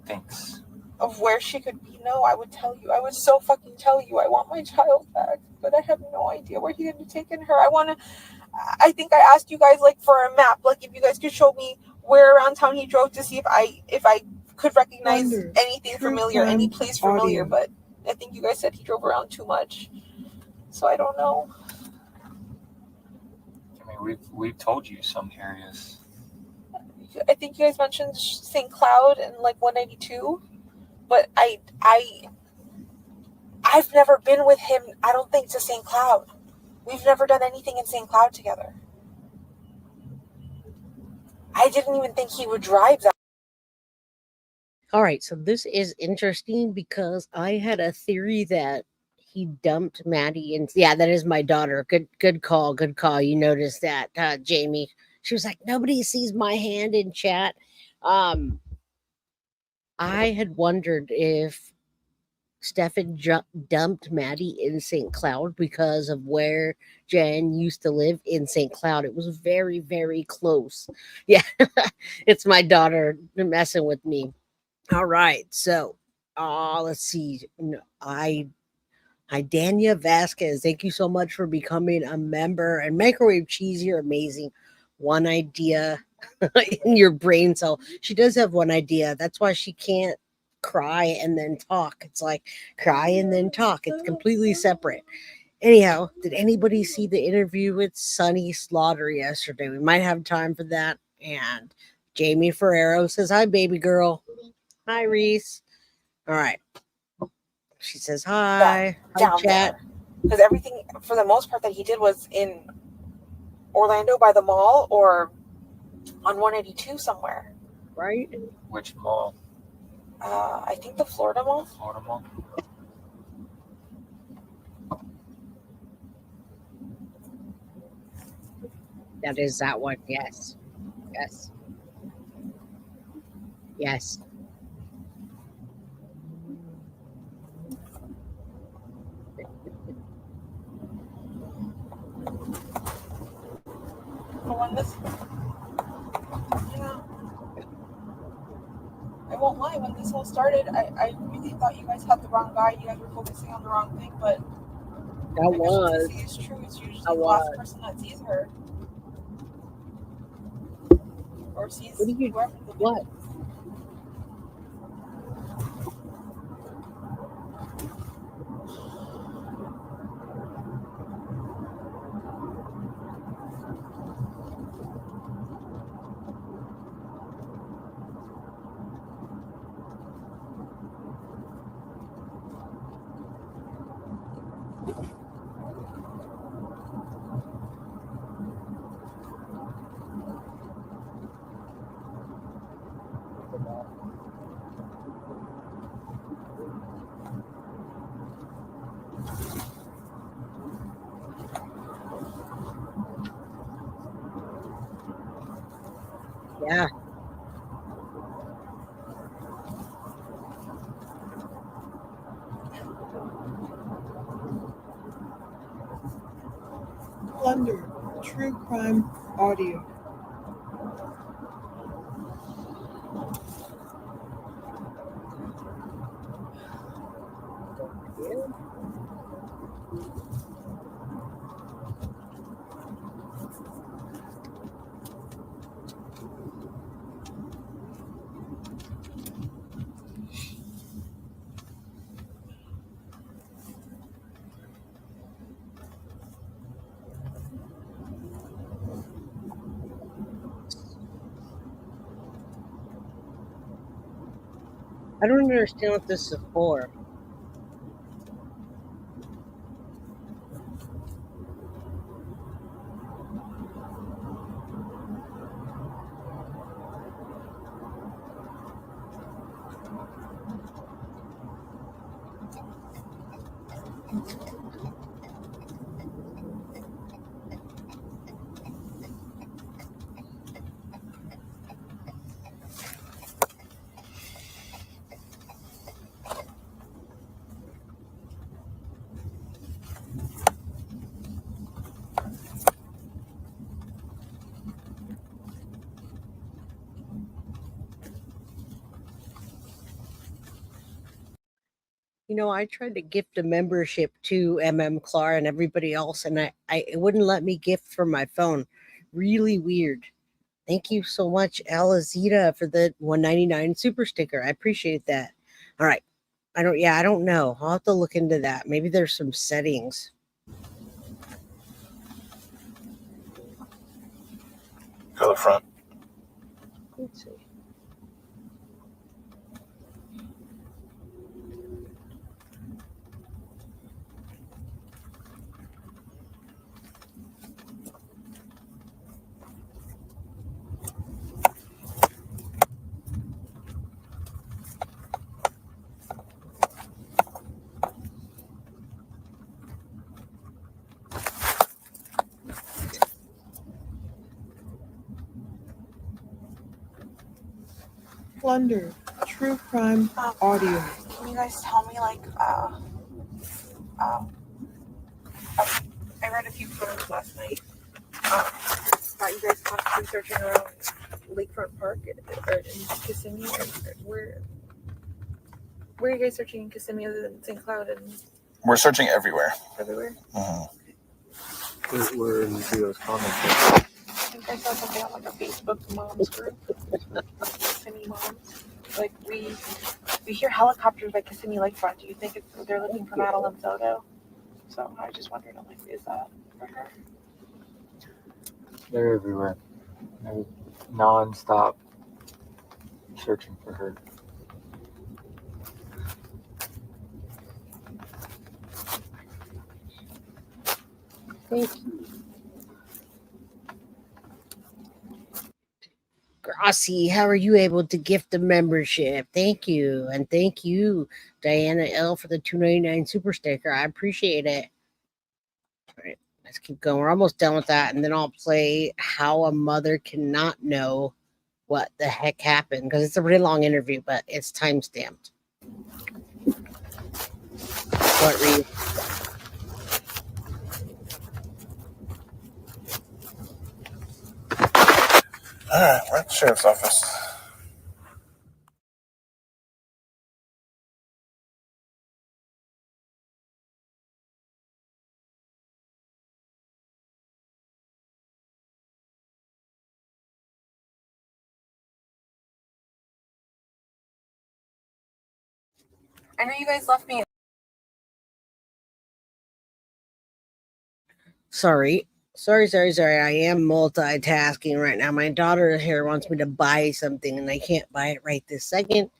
thinks... of where she could be. No, I would tell you. I would so fucking tell you. I want my child back. But I have no idea where he could have taken her. I think I asked you guys, like, for a map. Like, if you guys could show me where around town he drove to see if I could recognize anything familiar, any place familiar. But I think you guys said he drove around too much. So I don't know. I mean, we've told you some areas. I think you guys mentioned St. Cloud and, like, 192. But I've never been with him, I don't think, to St. Cloud. We've never done anything in St. Cloud together. I didn't even think he would drive that. All right, so this is interesting because I had a theory that he dumped Maddie, and yeah, that is my daughter. Good call. You noticed that, Jamie. She was like, nobody sees my hand in chat. I had wondered if Stephan dumped Maddie in St. Cloud because of where Jen used to live in St. Cloud. It was very, very close. Yeah, it's my daughter messing with me. All right, so let's see. No, Dania Vasquez, thank you so much for becoming a member. And Microwave Cheese, you're amazing. One idea in your brain cell. She does have one idea. That's why she can't cry and then talk. It's like cry and then talk. It's completely separate. Anyhow, did anybody see the interview with Sunny Slaughter yesterday? We might have time for that. And Jamie Ferrero says, hi, baby girl. Hi, Reese. All right. She says hi. Down chat. Because everything, for the most part, that he did was in Orlando by the mall or on 182 somewhere. Right? Which mall? I think the Florida Mall. Florida Mall? That is that one. Yes. When this, I won't lie, when this whole started, I really thought you guys had the wrong guy. You guys were focusing on the wrong thing, but that was. It's true. It's usually the last person that sees her. Or sees What? Yeah. Plunder, true crime audio. I don't understand what this is for. You know, I tried to gift a membership to Clar and everybody else, and it wouldn't let me gift from my phone. Really weird. Thank you so much, Alazita, for the 199 super sticker. I appreciate that. All right. I don't know. I'll have to look into that. Maybe there's some settings. Go to the front. Let's see. Plunder, true crime audio. Can you guys tell me, like, I read a few photos last night about you guys possibly searching around Lakefront Park or in Kissimmee. Where are you guys searching in Kissimmee other than St. Cloud and We're searching everywhere. everywhere? We're in those comments. I think I saw something on like a Facebook moms group. Kissimmee moms. Like we hear helicopters at Kissimmee Lakefront. Do you think they're looking for Madeline Soto? So I just wondered, I'm like, is that for her? They're everywhere. They're non-stop searching for her. Thank you. Grassi, how are you able to gift the membership? Thank you. And thank you, Diana L, for the 299 super sticker. I appreciate it. All right, let's keep going. We're almost done with that. And then I'll play How a Mother Cannot Know What the Heck Happened, because it's a really long interview, but it's time stamped. What read? All right, we're at the sheriff's office. I know you guys left me. Sorry. I am multitasking right now. My daughter here wants me to buy something, and I can't buy it right this second.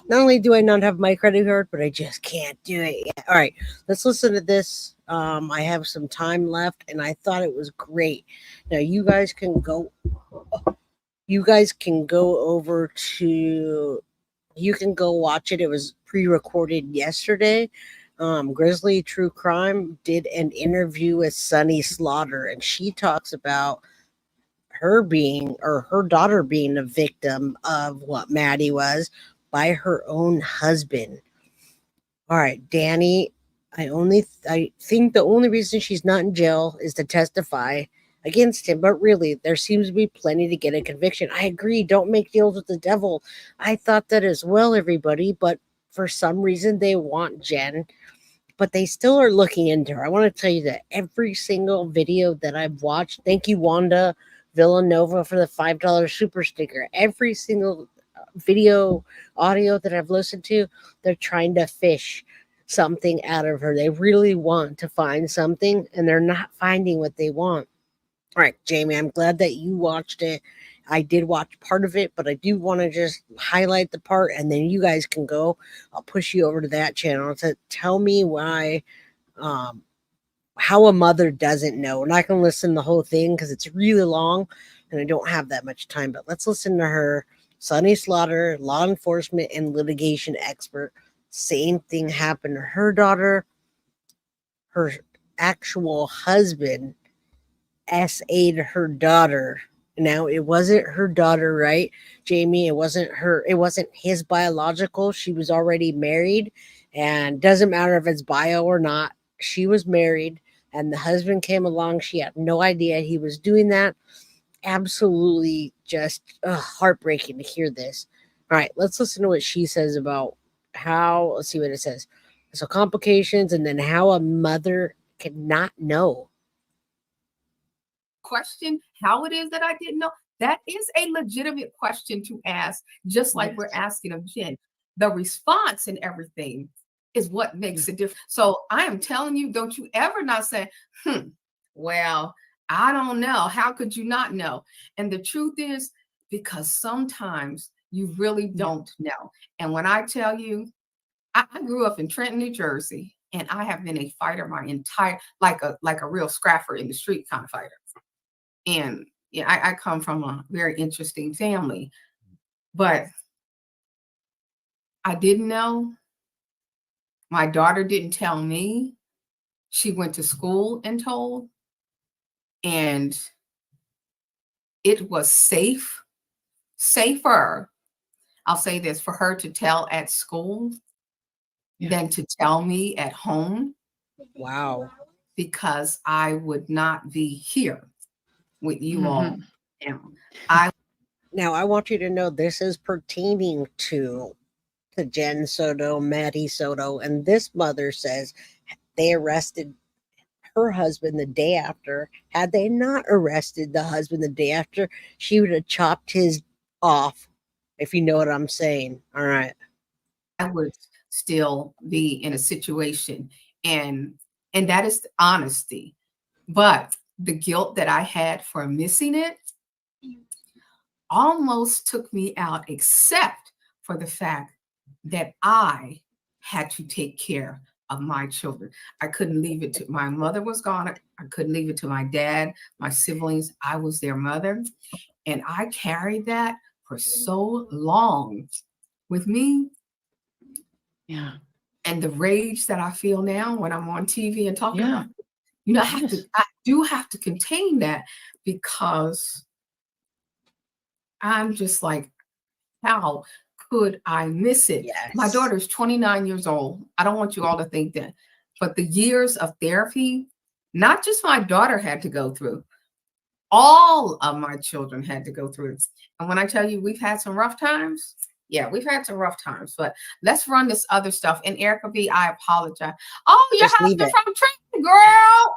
Not only do I not have my credit card, but I just can't do it yet. All right, let's listen to this. I have some time left, and I thought it was great. Now you guys can go over to, you can go watch it. It was pre-recorded yesterday. Grizzly True Crime did an interview with Sunny Slaughter, and she talks about her daughter being a victim of what Maddie was by her own husband. All right, Danny, I think the only reason she's not in jail is to testify against him, but really there seems to be plenty to get a conviction. I agree, don't make deals with the devil. I thought that as well, everybody, but for some reason they want Jen, but they still are looking into her. I want to tell you that every single video that I've watched, thank you, Wanda Villanova, for the $5 super sticker. Every single video, audio that I've listened to, they're trying to fish something out of her. They really want to find something, and they're not finding what they want. All right, Jamie, I'm glad that you watched it. I did watch part of it, but I do want to just highlight the part, and then you guys can go. I'll push you over to that channel to tell me why, how a mother doesn't know. We're not going to listen to the whole thing because it's really long, and I don't have that much time. But let's listen to her. Sonny Slaughter, law enforcement and litigation expert. Same thing happened to her daughter. Her actual husband SA'd her daughter. Now, it wasn't her daughter, right, Jamie? It wasn't his biological. She was already married, and doesn't matter if it's bio or not. She was married, and the husband came along. She had no idea he was doing that. Absolutely just heartbreaking to hear this. All right, let's listen to what she says about how, let's see what it says. So complications, and then how a mother cannot know. Question how it is that I didn't know. That is a legitimate question to ask, just like we're asking of Jen. The response and everything is what makes it different. So I am telling you, don't you ever not say, well, I don't know. How could you not know? And the truth is, because sometimes you really don't know. And when I tell you, I grew up in Trenton, New Jersey, and I have been a fighter my entire, like a real scrapper in the street kind of fighter. And yeah, I come from a very interesting family, but I didn't know. My daughter didn't tell me. She went to school and told, and it was safer, I'll say this, for her to tell at school than to tell me at home. Wow. Because I would not be here with you all. Now, I want you to know this is pertaining to the Jen Soto, Maddie Soto, and this mother says they arrested her husband the day after. Had they not arrested the husband the day after, she would have chopped his off, if you know what I'm saying. All right. I would still be in a situation, and that is the honesty. But the guilt that I had for missing it almost took me out, except for the fact that I had to take care of my children. I couldn't leave it to, my mother was gone. I couldn't leave it to my dad, my siblings. I was their mother. And I carried that for so long with me. Yeah. And the rage that I feel now when I'm on TV and talking about it, you know, I do have to contain that, because I'm just like, how could I miss it? Yes. My daughter's 29 years old. I don't want you all to think that, but the years of therapy, not just my daughter had to go through, all of my children had to go through. And when I tell you we've had some rough times, yeah, we've had some rough times, but let's run this other stuff. And Erica B, I apologize. Oh, your husband from Trenton, girl.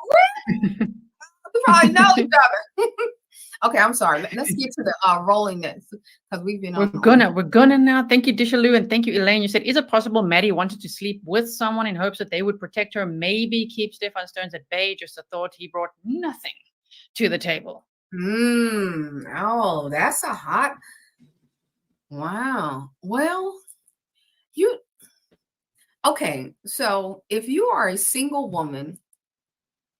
We probably know each other. Okay, I'm sorry. Let's get to the rolling this, because we've been on. We're gonna now. Thank you, Dishaloo, and thank you, Elaine. You said, is it possible Maddie wanted to sleep with someone in hopes that they would protect her, maybe keep Stephan Sterns at bay? Just a thought. He brought nothing to the table. Oh, that's a hot. Wow. Well, okay. So if you are a single woman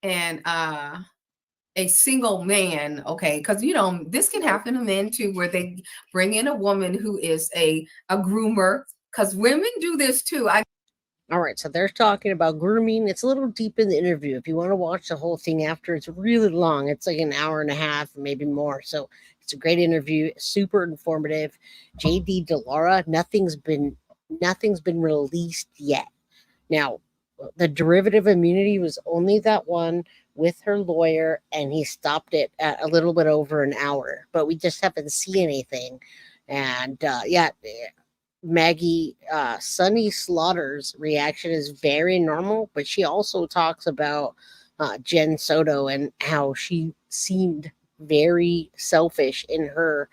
and a single man, okay, because you know this can happen to men too, where they bring in a woman who is a groomer, because women do this too. All right, so they're talking about grooming. It's a little deep in the interview. If you want to watch the whole thing after, it's really long. It's like an hour and a half, maybe more. So it's a great interview, super informative. JD Delara, nothing's been released yet. Now, the derivative immunity was only that one with her lawyer, and he stopped it at a little bit over an hour. But we just haven't seen anything. And Maggie Sunny Slaughter's reaction is very normal, but she also talks about Jen Soto and how she seemed very selfish in her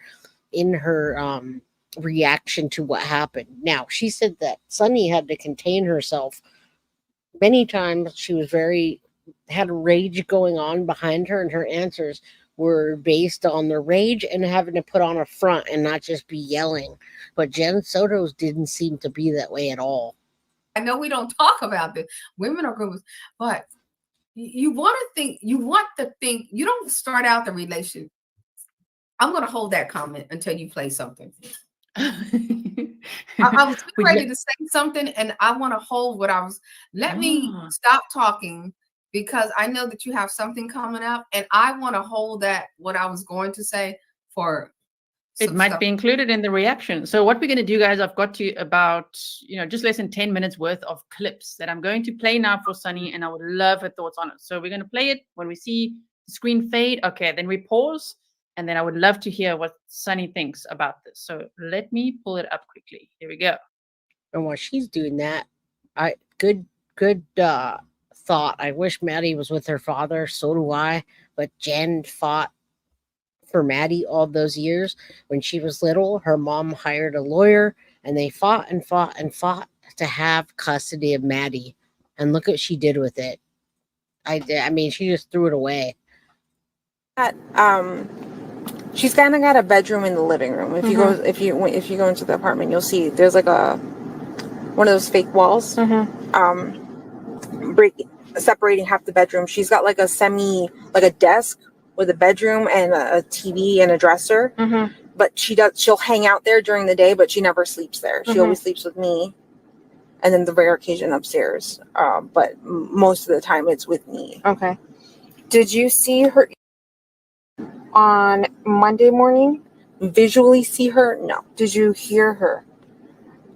reaction to what happened. Now, she said that Sunny had to contain herself many times. She was had rage going on behind her, and her answers were based on the rage and having to put on a front and not just be yelling. But Jen Soto's didn't seem to be that way at all. I know we don't talk about this. Women are good, but you want to think, you don't start out the relation. I'm going to hold that comment until you play something. I was ready to say something, and I want to hold what I was. Let me stop talking, because I know that you have something coming up, and I want to hold that what I was going to say for. It might be included in the reaction. So what we're going to do, guys, I've got to about, just less than 10 minutes worth of clips that I'm going to play now for Sunny, and I would love her thoughts on it. So we're going to play it when we see the screen fade. Okay, then we pause, and then I would love to hear what Sunny thinks about this. So let me pull it up quickly. Here we go. And while she's doing that, good thought. I wish Maddie was with her father. So do I. But Jen fought for Maddie all those years. When she was little, her mom hired a lawyer, and they fought and fought and fought to have custody of Maddie. And look what she did with it. I mean, she just threw it away. She's kind of got a bedroom in the living room. If you go into the apartment, you'll see there's like one of those fake walls, separating half the bedroom. She's got like a desk with a bedroom and a TV and a dresser. But she'll hang out there during the day, but she never sleeps there. She always sleeps with me, and then the rare occasion upstairs. But most of the time it's with me. Okay. Did you see her on Monday morning? Visually see her? No. Did you hear her?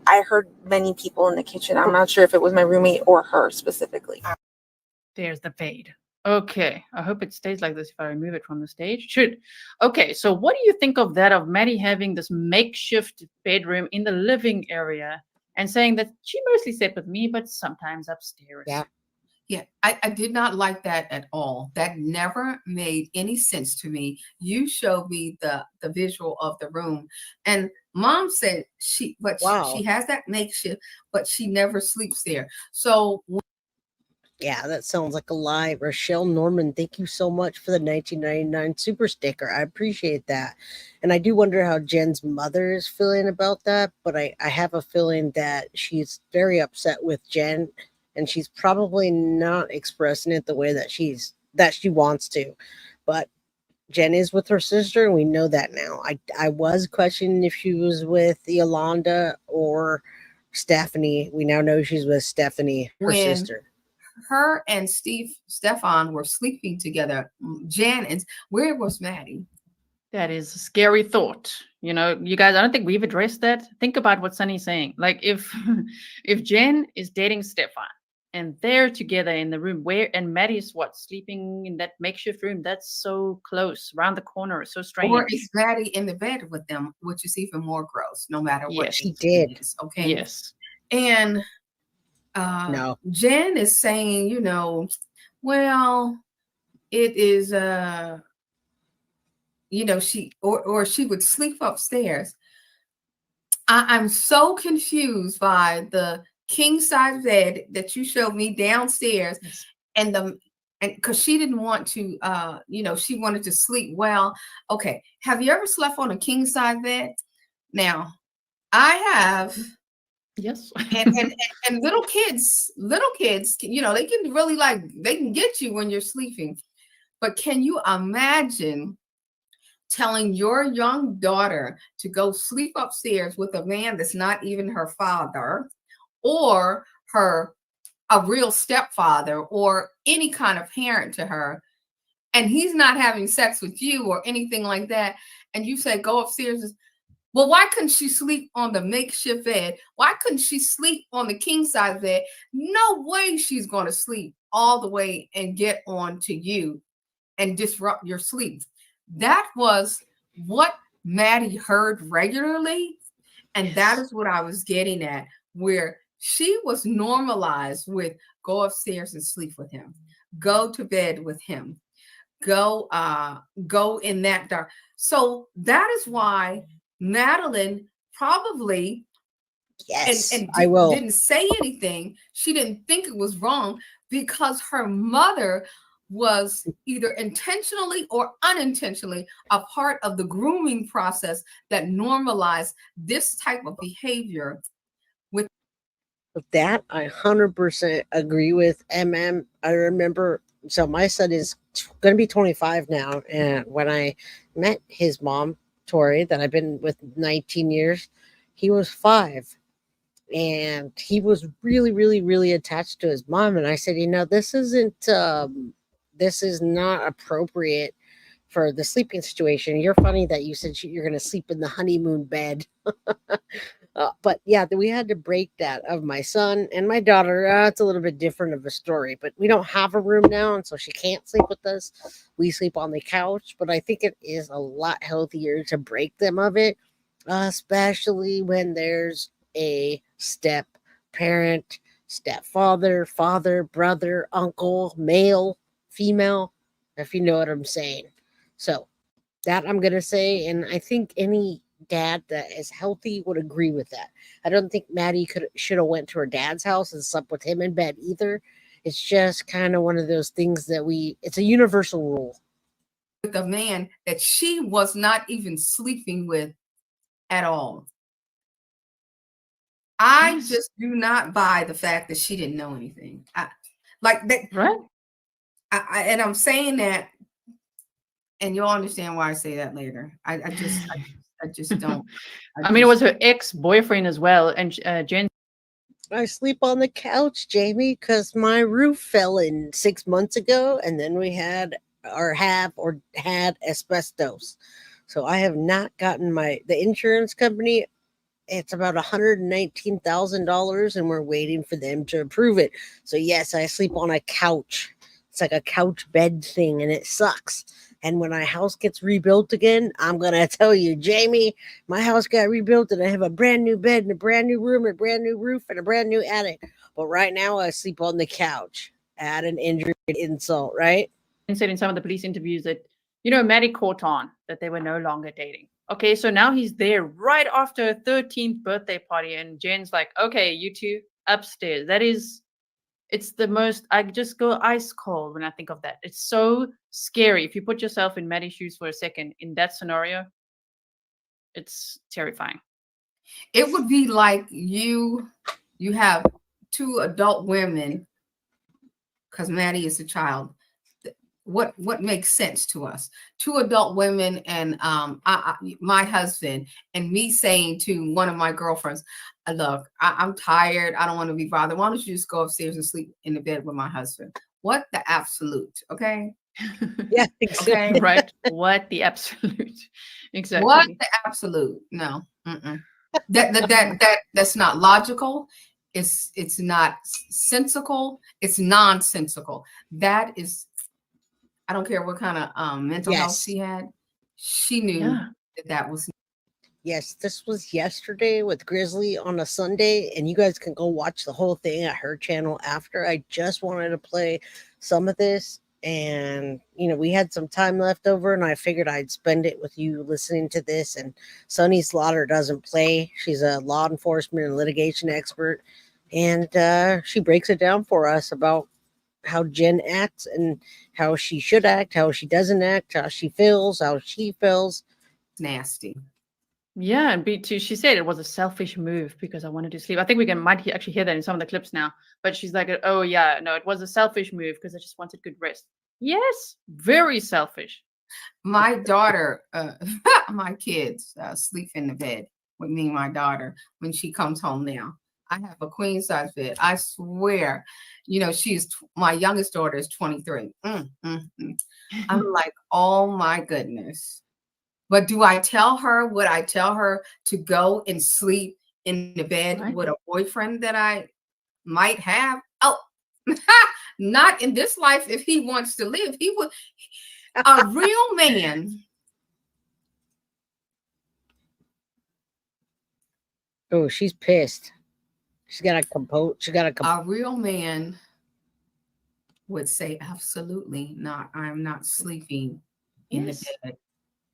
I heard many people in the kitchen. I'm not sure if it was my roommate or her specifically. There's the fade. Okay, I hope it stays like this if I remove it from the stage. Should. Okay, so what do you think of that, of Maddie having this makeshift bedroom in the living area and saying that she mostly slept with me, but sometimes upstairs? Yeah, I did not like that at all. That never made any sense to me. You showed me the visual of the room, and Mom said she has that makeshift, but she never sleeps there. So yeah, that sounds like a lie. Rochelle Norman, thank you so much for the 1999 super sticker. I appreciate that. And I do wonder how Jen's mother is feeling about that, but I have a feeling that she's very upset with Jen, and she's probably not expressing it the way that she wants to. But Jen is with her sister, and we know that now. I was questioning if she was with Yolanda or Stephanie. We now know she's with Stephanie, her sister. Her and Stephan were sleeping together. Jen and where was Maddie? That is a scary thought. You guys, I don't think we've addressed that. Think about what Sunny's saying. Like if Jen is dating Stephan and they're together in the room and Maddie's sleeping in that makeshift room, that's so close, around the corner, so strange. Or is Maddie in the bed with them, which is even more gross, no matter what she did. Is, okay. Yes. And no. Jen is saying, well, it is she she would sleep upstairs. I'm so confused by the king size bed that you showed me downstairs, and because she didn't want to she wanted to sleep well. Okay, have you ever slept on a king size bed? Now I have. Yes. and little kids, they can really they can get you when you're sleeping. But can you imagine telling your young daughter to go sleep upstairs with a man that's not even her father, or her a real stepfather or any kind of parent to her, and he's not having sex with you or anything like that, and you say go upstairs, well, why couldn't she sleep on the makeshift bed? Why couldn't she sleep on the king size bed? No way she's going to sleep all the way and get on to you and disrupt your sleep. That was what Maddie heard regularly. And that is what I was getting at, where she was normalized with go upstairs and sleep with him, go to bed with him, go in that dark. So that is why Madeline probably didn't say anything. She didn't think it was wrong because her mother was either intentionally or unintentionally a part of the grooming process that normalized this type of behavior. With that, I 100% agree with MM. I remember, so my son is going to be 25 now, and when I met his mom, Tori, that I've been with 19 years, he was 5. And he was really, really, really attached to his mom. And I said, this is not appropriate for the sleeping situation. You're funny that you said you're going to sleep in the honeymoon bed. But yeah, we had to break that of my son and my daughter. It's a little bit different of a story, but we don't have a room now. And so she can't sleep with us. We sleep on the couch, but I think it is a lot healthier to break them of it, especially when there's a step parent, stepfather, father, brother, uncle, male, female, if you know what I'm saying. So that I'm going to say, and I think any dad that is healthy would agree with that. I don't think Maddie should have went to her dad's house and slept with him in bed either. It's just kind of one of those things that it's a universal rule. With a man that she was not even sleeping with at all. I just do not buy the fact that she didn't know anything. Like that, right? And I'm saying that, and you'll understand why I say that later. I just don't. I mean, it was her ex-boyfriend as well, and Jen. I sleep on the couch, Jamie, because my roof fell in 6 months ago, and then we had asbestos. So I have not gotten the insurance company. It's about $119,000, and we're waiting for them to approve it. So yes, I sleep on a couch. It's like a couch bed thing, and it sucks. And when my house gets rebuilt again, I'm going to tell you, Jamie, my house got rebuilt, and I have a brand new bed and a brand new room, and a brand new roof, and a brand new attic. But right now, I sleep on the couch. Add an injury insult, right? And said in some of the police interviews that, Maddie caught on that they were no longer dating. Okay, so now he's there right after a 13th birthday party, and Jen's like, okay, you two upstairs. It's the most, I just go ice cold when I think of that. It's so scary. If you put yourself in Maddie's shoes for a second in that scenario, it's terrifying. It would be like you have 2 adult women, because Maddie is a child. What makes sense to us? 2 adult women and my husband, and me saying to one of my girlfriends, look, I'm tired. I don't want to be bothered. Why don't you just go upstairs and sleep in the bed with my husband? What the absolute? Okay. Yeah, exactly. Okay. Right. What the absolute? Exactly. What the absolute? No. That's not logical. It's not sensical. It's nonsensical. That is. I don't care what kind of mental health she had. She knew that was. Yes, this was yesterday with Grizzly on a Sunday, and you guys can go watch the whole thing at her channel after. I just wanted to play some of this, and we had some time left over, and I figured I'd spend it with you listening to this. And Sunny Slaughter doesn't play. She's a law enforcement and litigation expert, and she breaks it down for us about how Jen acts and how she should act, how she doesn't act, how she feels. Nasty. Yeah, and B2, she said it was a selfish move because I wanted to sleep. I think might actually hear that in some of the clips now. But she's like, oh yeah, no, it was a selfish move because I just wanted good rest. Yes, very selfish. My daughter, my kids sleep in the bed with me and my daughter when she comes home now. I have a queen size bed. I swear, you know, my youngest daughter is 23. I'm like, oh my goodness. But do I tell her what I tell her to go and sleep in the bed with a boyfriend that I might have? Oh, not in this life. If he wants to live, he would. A real man. Oh, she's pissed. She's got to compose. A real man would say, absolutely not. I'm not sleeping in the bed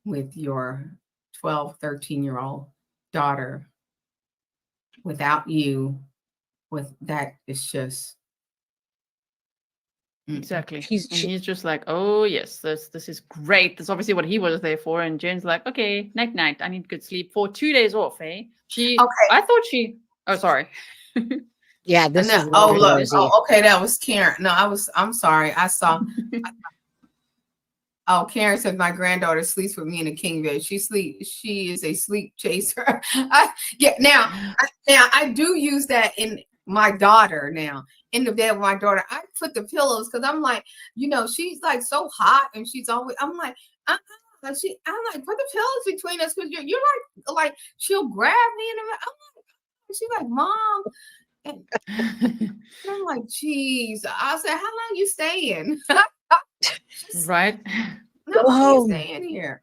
with your 12, 13-year-old daughter without you. With that, it's just exactly. He's just like, oh yes, this is great. That's obviously what he was there for. And Jen's like, okay, night. I need good sleep for 2 days off. I thought she. Oh, sorry. Yeah, this is. Oh, look. Oh, okay, that was Karen. No, I'm sorry. I saw. Oh, Karen said my granddaughter sleeps with me in a king bed. She is a sleep chaser. Now I do use that in my daughter now. In the bed with my daughter, I put the pillows because I'm like, you know, she's like so hot and she's always. I'm like, I'm like, put the pillows between us because you're like she'll grab me and I'm like, she's like, Mom. And I'm like, geez. I said, how long you staying? Right. No, home. Staying here.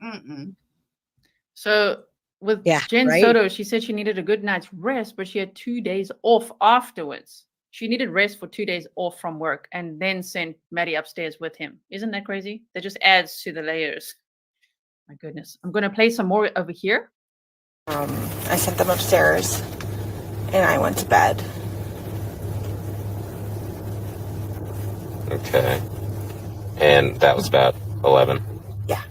So with Jen Soto, she said she needed a good night's rest, but she had 2 days off afterwards. She needed rest for 2 days off from work and then sent Maddie upstairs with him. Isn't that crazy? That just adds to the layers. My goodness. I'm going to play some more over here. I sent them upstairs and I went to bed. Okay. And that was about 11. Yeah.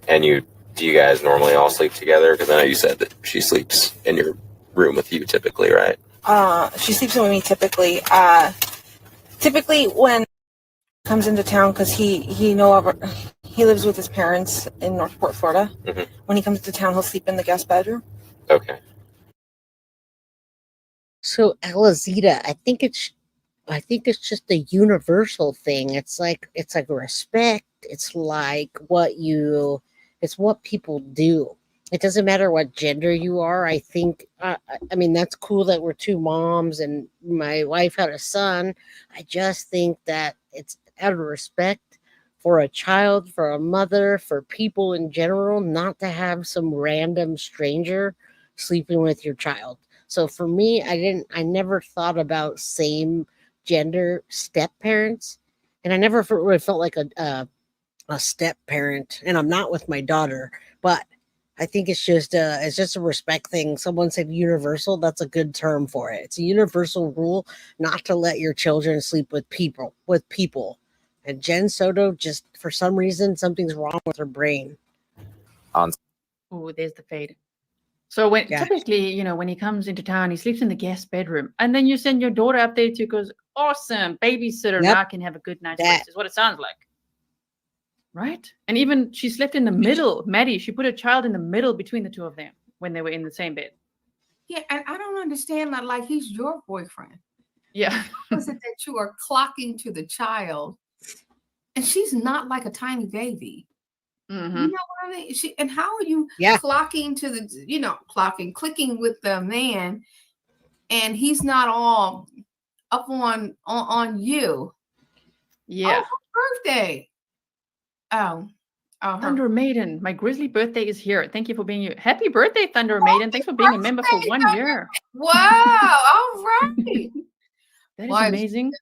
And do you guys normally all sleep together? Because I know you said that she sleeps in your room with you typically, right? She sleeps with me typically. Typically when he comes into town, because he lives with his parents in Northport, Florida. Mm-hmm. When he comes to town, he'll sleep in the guest bedroom. Okay. So Elizita, I think it's just a universal thing. It's like respect. It's like it's what people do. It doesn't matter what gender you are. I think, I mean, that's cool that we're two moms and my wife had a son. I just think that it's out of respect for a child, for a mother, for people in general, not to have some random stranger sleeping with your child. So for me, I never thought about same gender step parents, and I never really felt like a step parent, and I'm not with my daughter, but I think it's just a respect thing. Someone said universal. That's a good term for it. It's a universal rule not to let your children sleep with people. And Jen Soto, just for some reason, something's wrong with her brain. Oh, there's the fade. So typically, when he comes into town, he sleeps in the guest bedroom, and then you send your daughter up there too, because awesome babysitter, now can have a good night's rest. Is what it sounds like. Right? And even she slept in the middle. Maddie, she put a child in the middle between the two of them when they were in the same bed. Yeah, and I don't understand that. Like, he's your boyfriend. Yeah. How is it that you are clocking to the child, and she's not like a tiny baby? Mm-hmm. You know what I mean? And how are you clocking to the, clicking with the man, and he's not all up on you? Yeah. Oh, birthday. Oh, Thunder Maiden, my grizzly birthday is here. Thank you for being here. Happy birthday, Thunder Maiden. Thanks for being a member for 1 year. Wow. All right. That is amazing.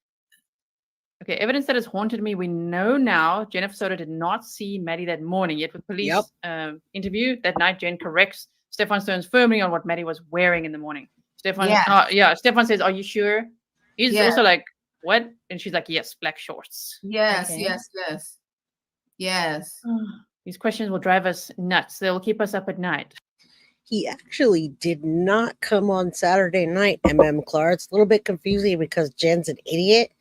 Okay, evidence that has haunted me. We know now Jennifer Soto did not see Maddie that morning, yet with police interview that night, Jen corrects Stephan Sterns firmly on what Maddie was wearing in the morning. Stephan says, are you sure? He's also like, what? And she's like, yes, black shorts. Yes, okay. Yes. These questions will drive us nuts. They will keep us up at night. He actually did not come on Saturday night, Clark. It's a little bit confusing because Jen's an idiot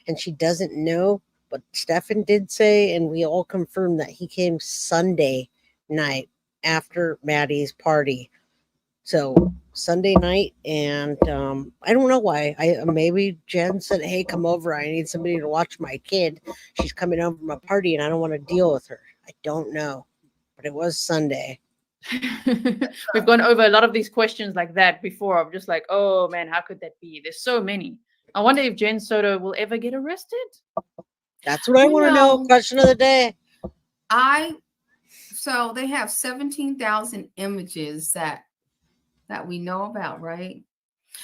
and she doesn't know, but Stephan did say, and we all confirmed that he came Sunday night after Maddie's party. So Sunday night, and I don't know why. Maybe Jen said, "Hey, come over. I need somebody to watch my kid. She's coming home from a party, and I don't want to deal with her." I don't know, but it was Sunday. We've gone over a lot of these questions like that before. I'm just like, oh man, how could that be? There's so many. I wonder if Jen Soto will ever get arrested. That's what I want to know. Question of the day. So they have 17,000 images that we know about, right?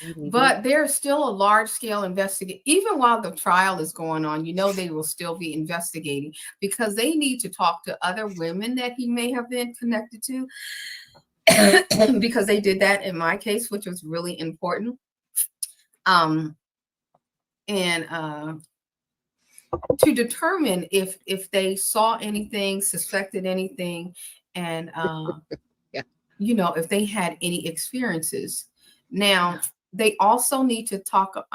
Mm-hmm. But there's still a large scale investigation. Even while the trial is going on, they will still be investigating because they need to talk to other women that he may have been connected to because they did that in my case, which was really important. And to determine if they saw anything, suspected anything, and if they had any experiences. Now they also need to talk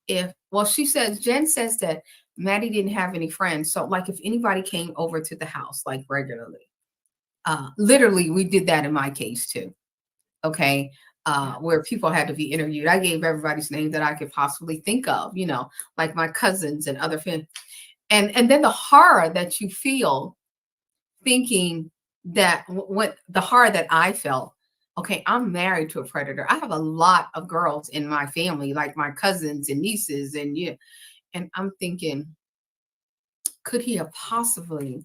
Jen says that Maddie didn't have any friends. So like if anybody came over to the house like regularly, literally we did that in my case too. Okay. Where people had to be interviewed. I gave everybody's name that I could possibly think of, like my cousins and other friends. And then the horror that you feel thinking that what the horror that I felt, okay, I'm married to a predator. I have a lot of girls in my family, like my cousins and nieces and I'm thinking, could he have possibly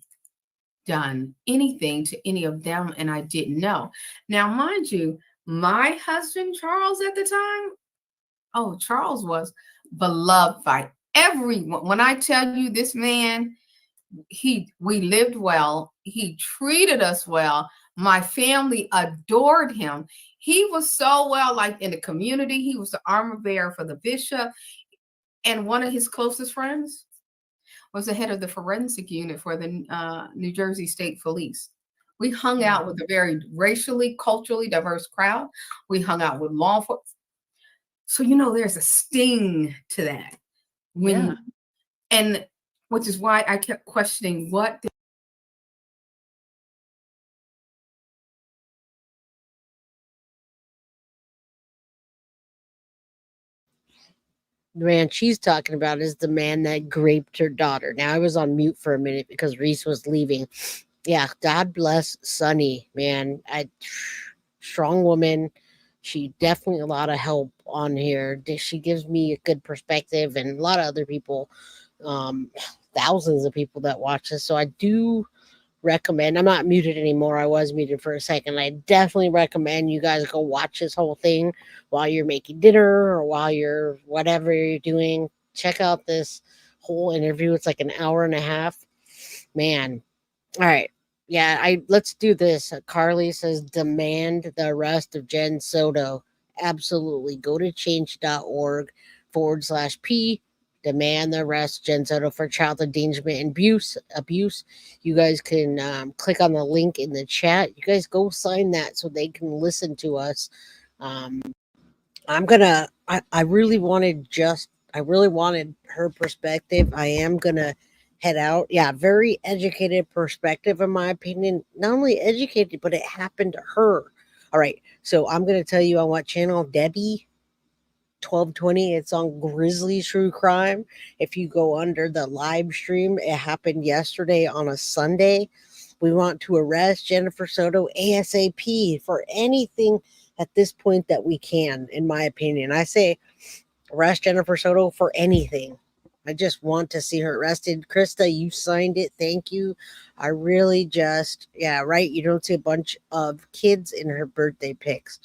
done anything to any of them and I didn't know? Now, mind you, my husband, Charles, at the time, Charles was beloved by everyone. When I tell you this man, we lived well. He treated us well. My family adored him. He was so well liked in the community. He was the armor bearer for the bishop. And one of his closest friends was the head of the forensic unit for the New Jersey State Police. We hung out with a very racially, culturally diverse crowd. We hung out with law enforcement. So, there's a sting to that. And which is why I kept questioning what man she's talking about is the man that raped her daughter. Now I was on mute for a minute because Reese was leaving. Yeah, God bless Sunny, man. Strong woman. She definitely a lot of help on here. She gives me a good perspective, and a lot of other people, thousands of people that watch this. So I do recommend. I'm not muted anymore. I was muted for a second. I definitely recommend you guys go watch this whole thing while you're making dinner or while you're whatever you're doing. Check out this whole interview. It's like an hour and a half. Man. All right. Yeah, let's do this. Carly says demand the arrest of Jen Soto. Absolutely. Go to change.org/P. Demand the arrest Jen Soto for child endangerment and abuse. You guys can click on the link in the chat. You guys go sign that so they can listen to us. I really wanted her perspective. I am gonna head out. Yeah, very educated perspective, in my opinion. Not only educated, but it happened to her. All right, so I'm gonna tell you on what channel, Debbie 1220. It's on Grizzly True Crime. If you go under the live stream, it happened yesterday on a Sunday. We want to arrest Jennifer Soto ASAP for anything at this point that we can, in my opinion. I say arrest Jennifer Soto for anything. I just want to see her arrested. Krista, you signed it. Thank you. I really right. You don't see a bunch of kids in her birthday pics.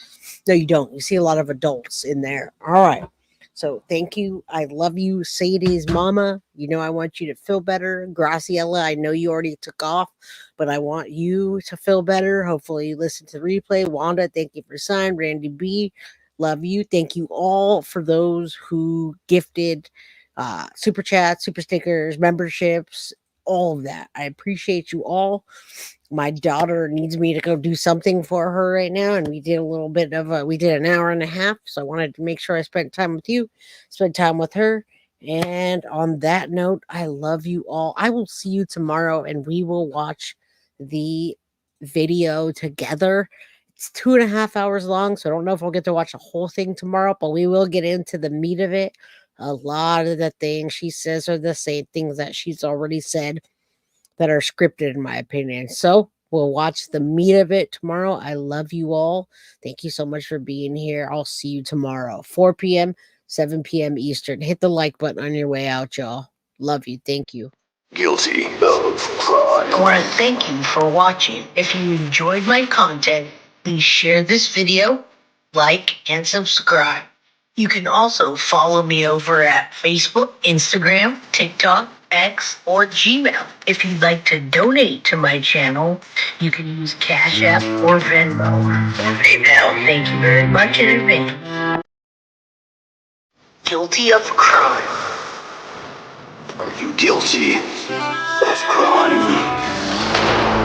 No, you don't. You see a lot of adults in there. All right. So thank you. I love you, Sadie's mama. I want you to feel better. Graciela, I know you already took off, but I want you to feel better. Hopefully you listen to the replay. Wanda, thank you for sign. Randy B, love you. Thank you all for those who gifted super chats, super stickers, memberships, all of that. I appreciate you all. My daughter needs me to go do something for her right now, and we did an hour and a half, so I wanted to make sure I spent time with you, spend time with her. And on that note, I love you all. I will see you tomorrow, and we will watch the video together. It's 2.5 hours long, so I don't know if I'll get to watch the whole thing tomorrow, but we will get into the meat of it. A lot of the things she says are the same things that she's already said that are scripted, in my opinion. So we'll watch the meat of it tomorrow. I love you all. Thank you so much for being here. I'll see you tomorrow, 4 p.m., 7 p.m. Eastern. Hit the like button on your way out, y'all. Love you. Thank you. Guilty of crime. I want to thank you for watching. If you enjoyed my content, please share this video, like, and subscribe. You can also follow me over at Facebook, Instagram, TikTok, X, or Gmail. If you'd like to donate to my channel, you can use Cash App or Venmo or PayPal. Thank you very much in advance. Guilty of crime. Are you guilty of crime?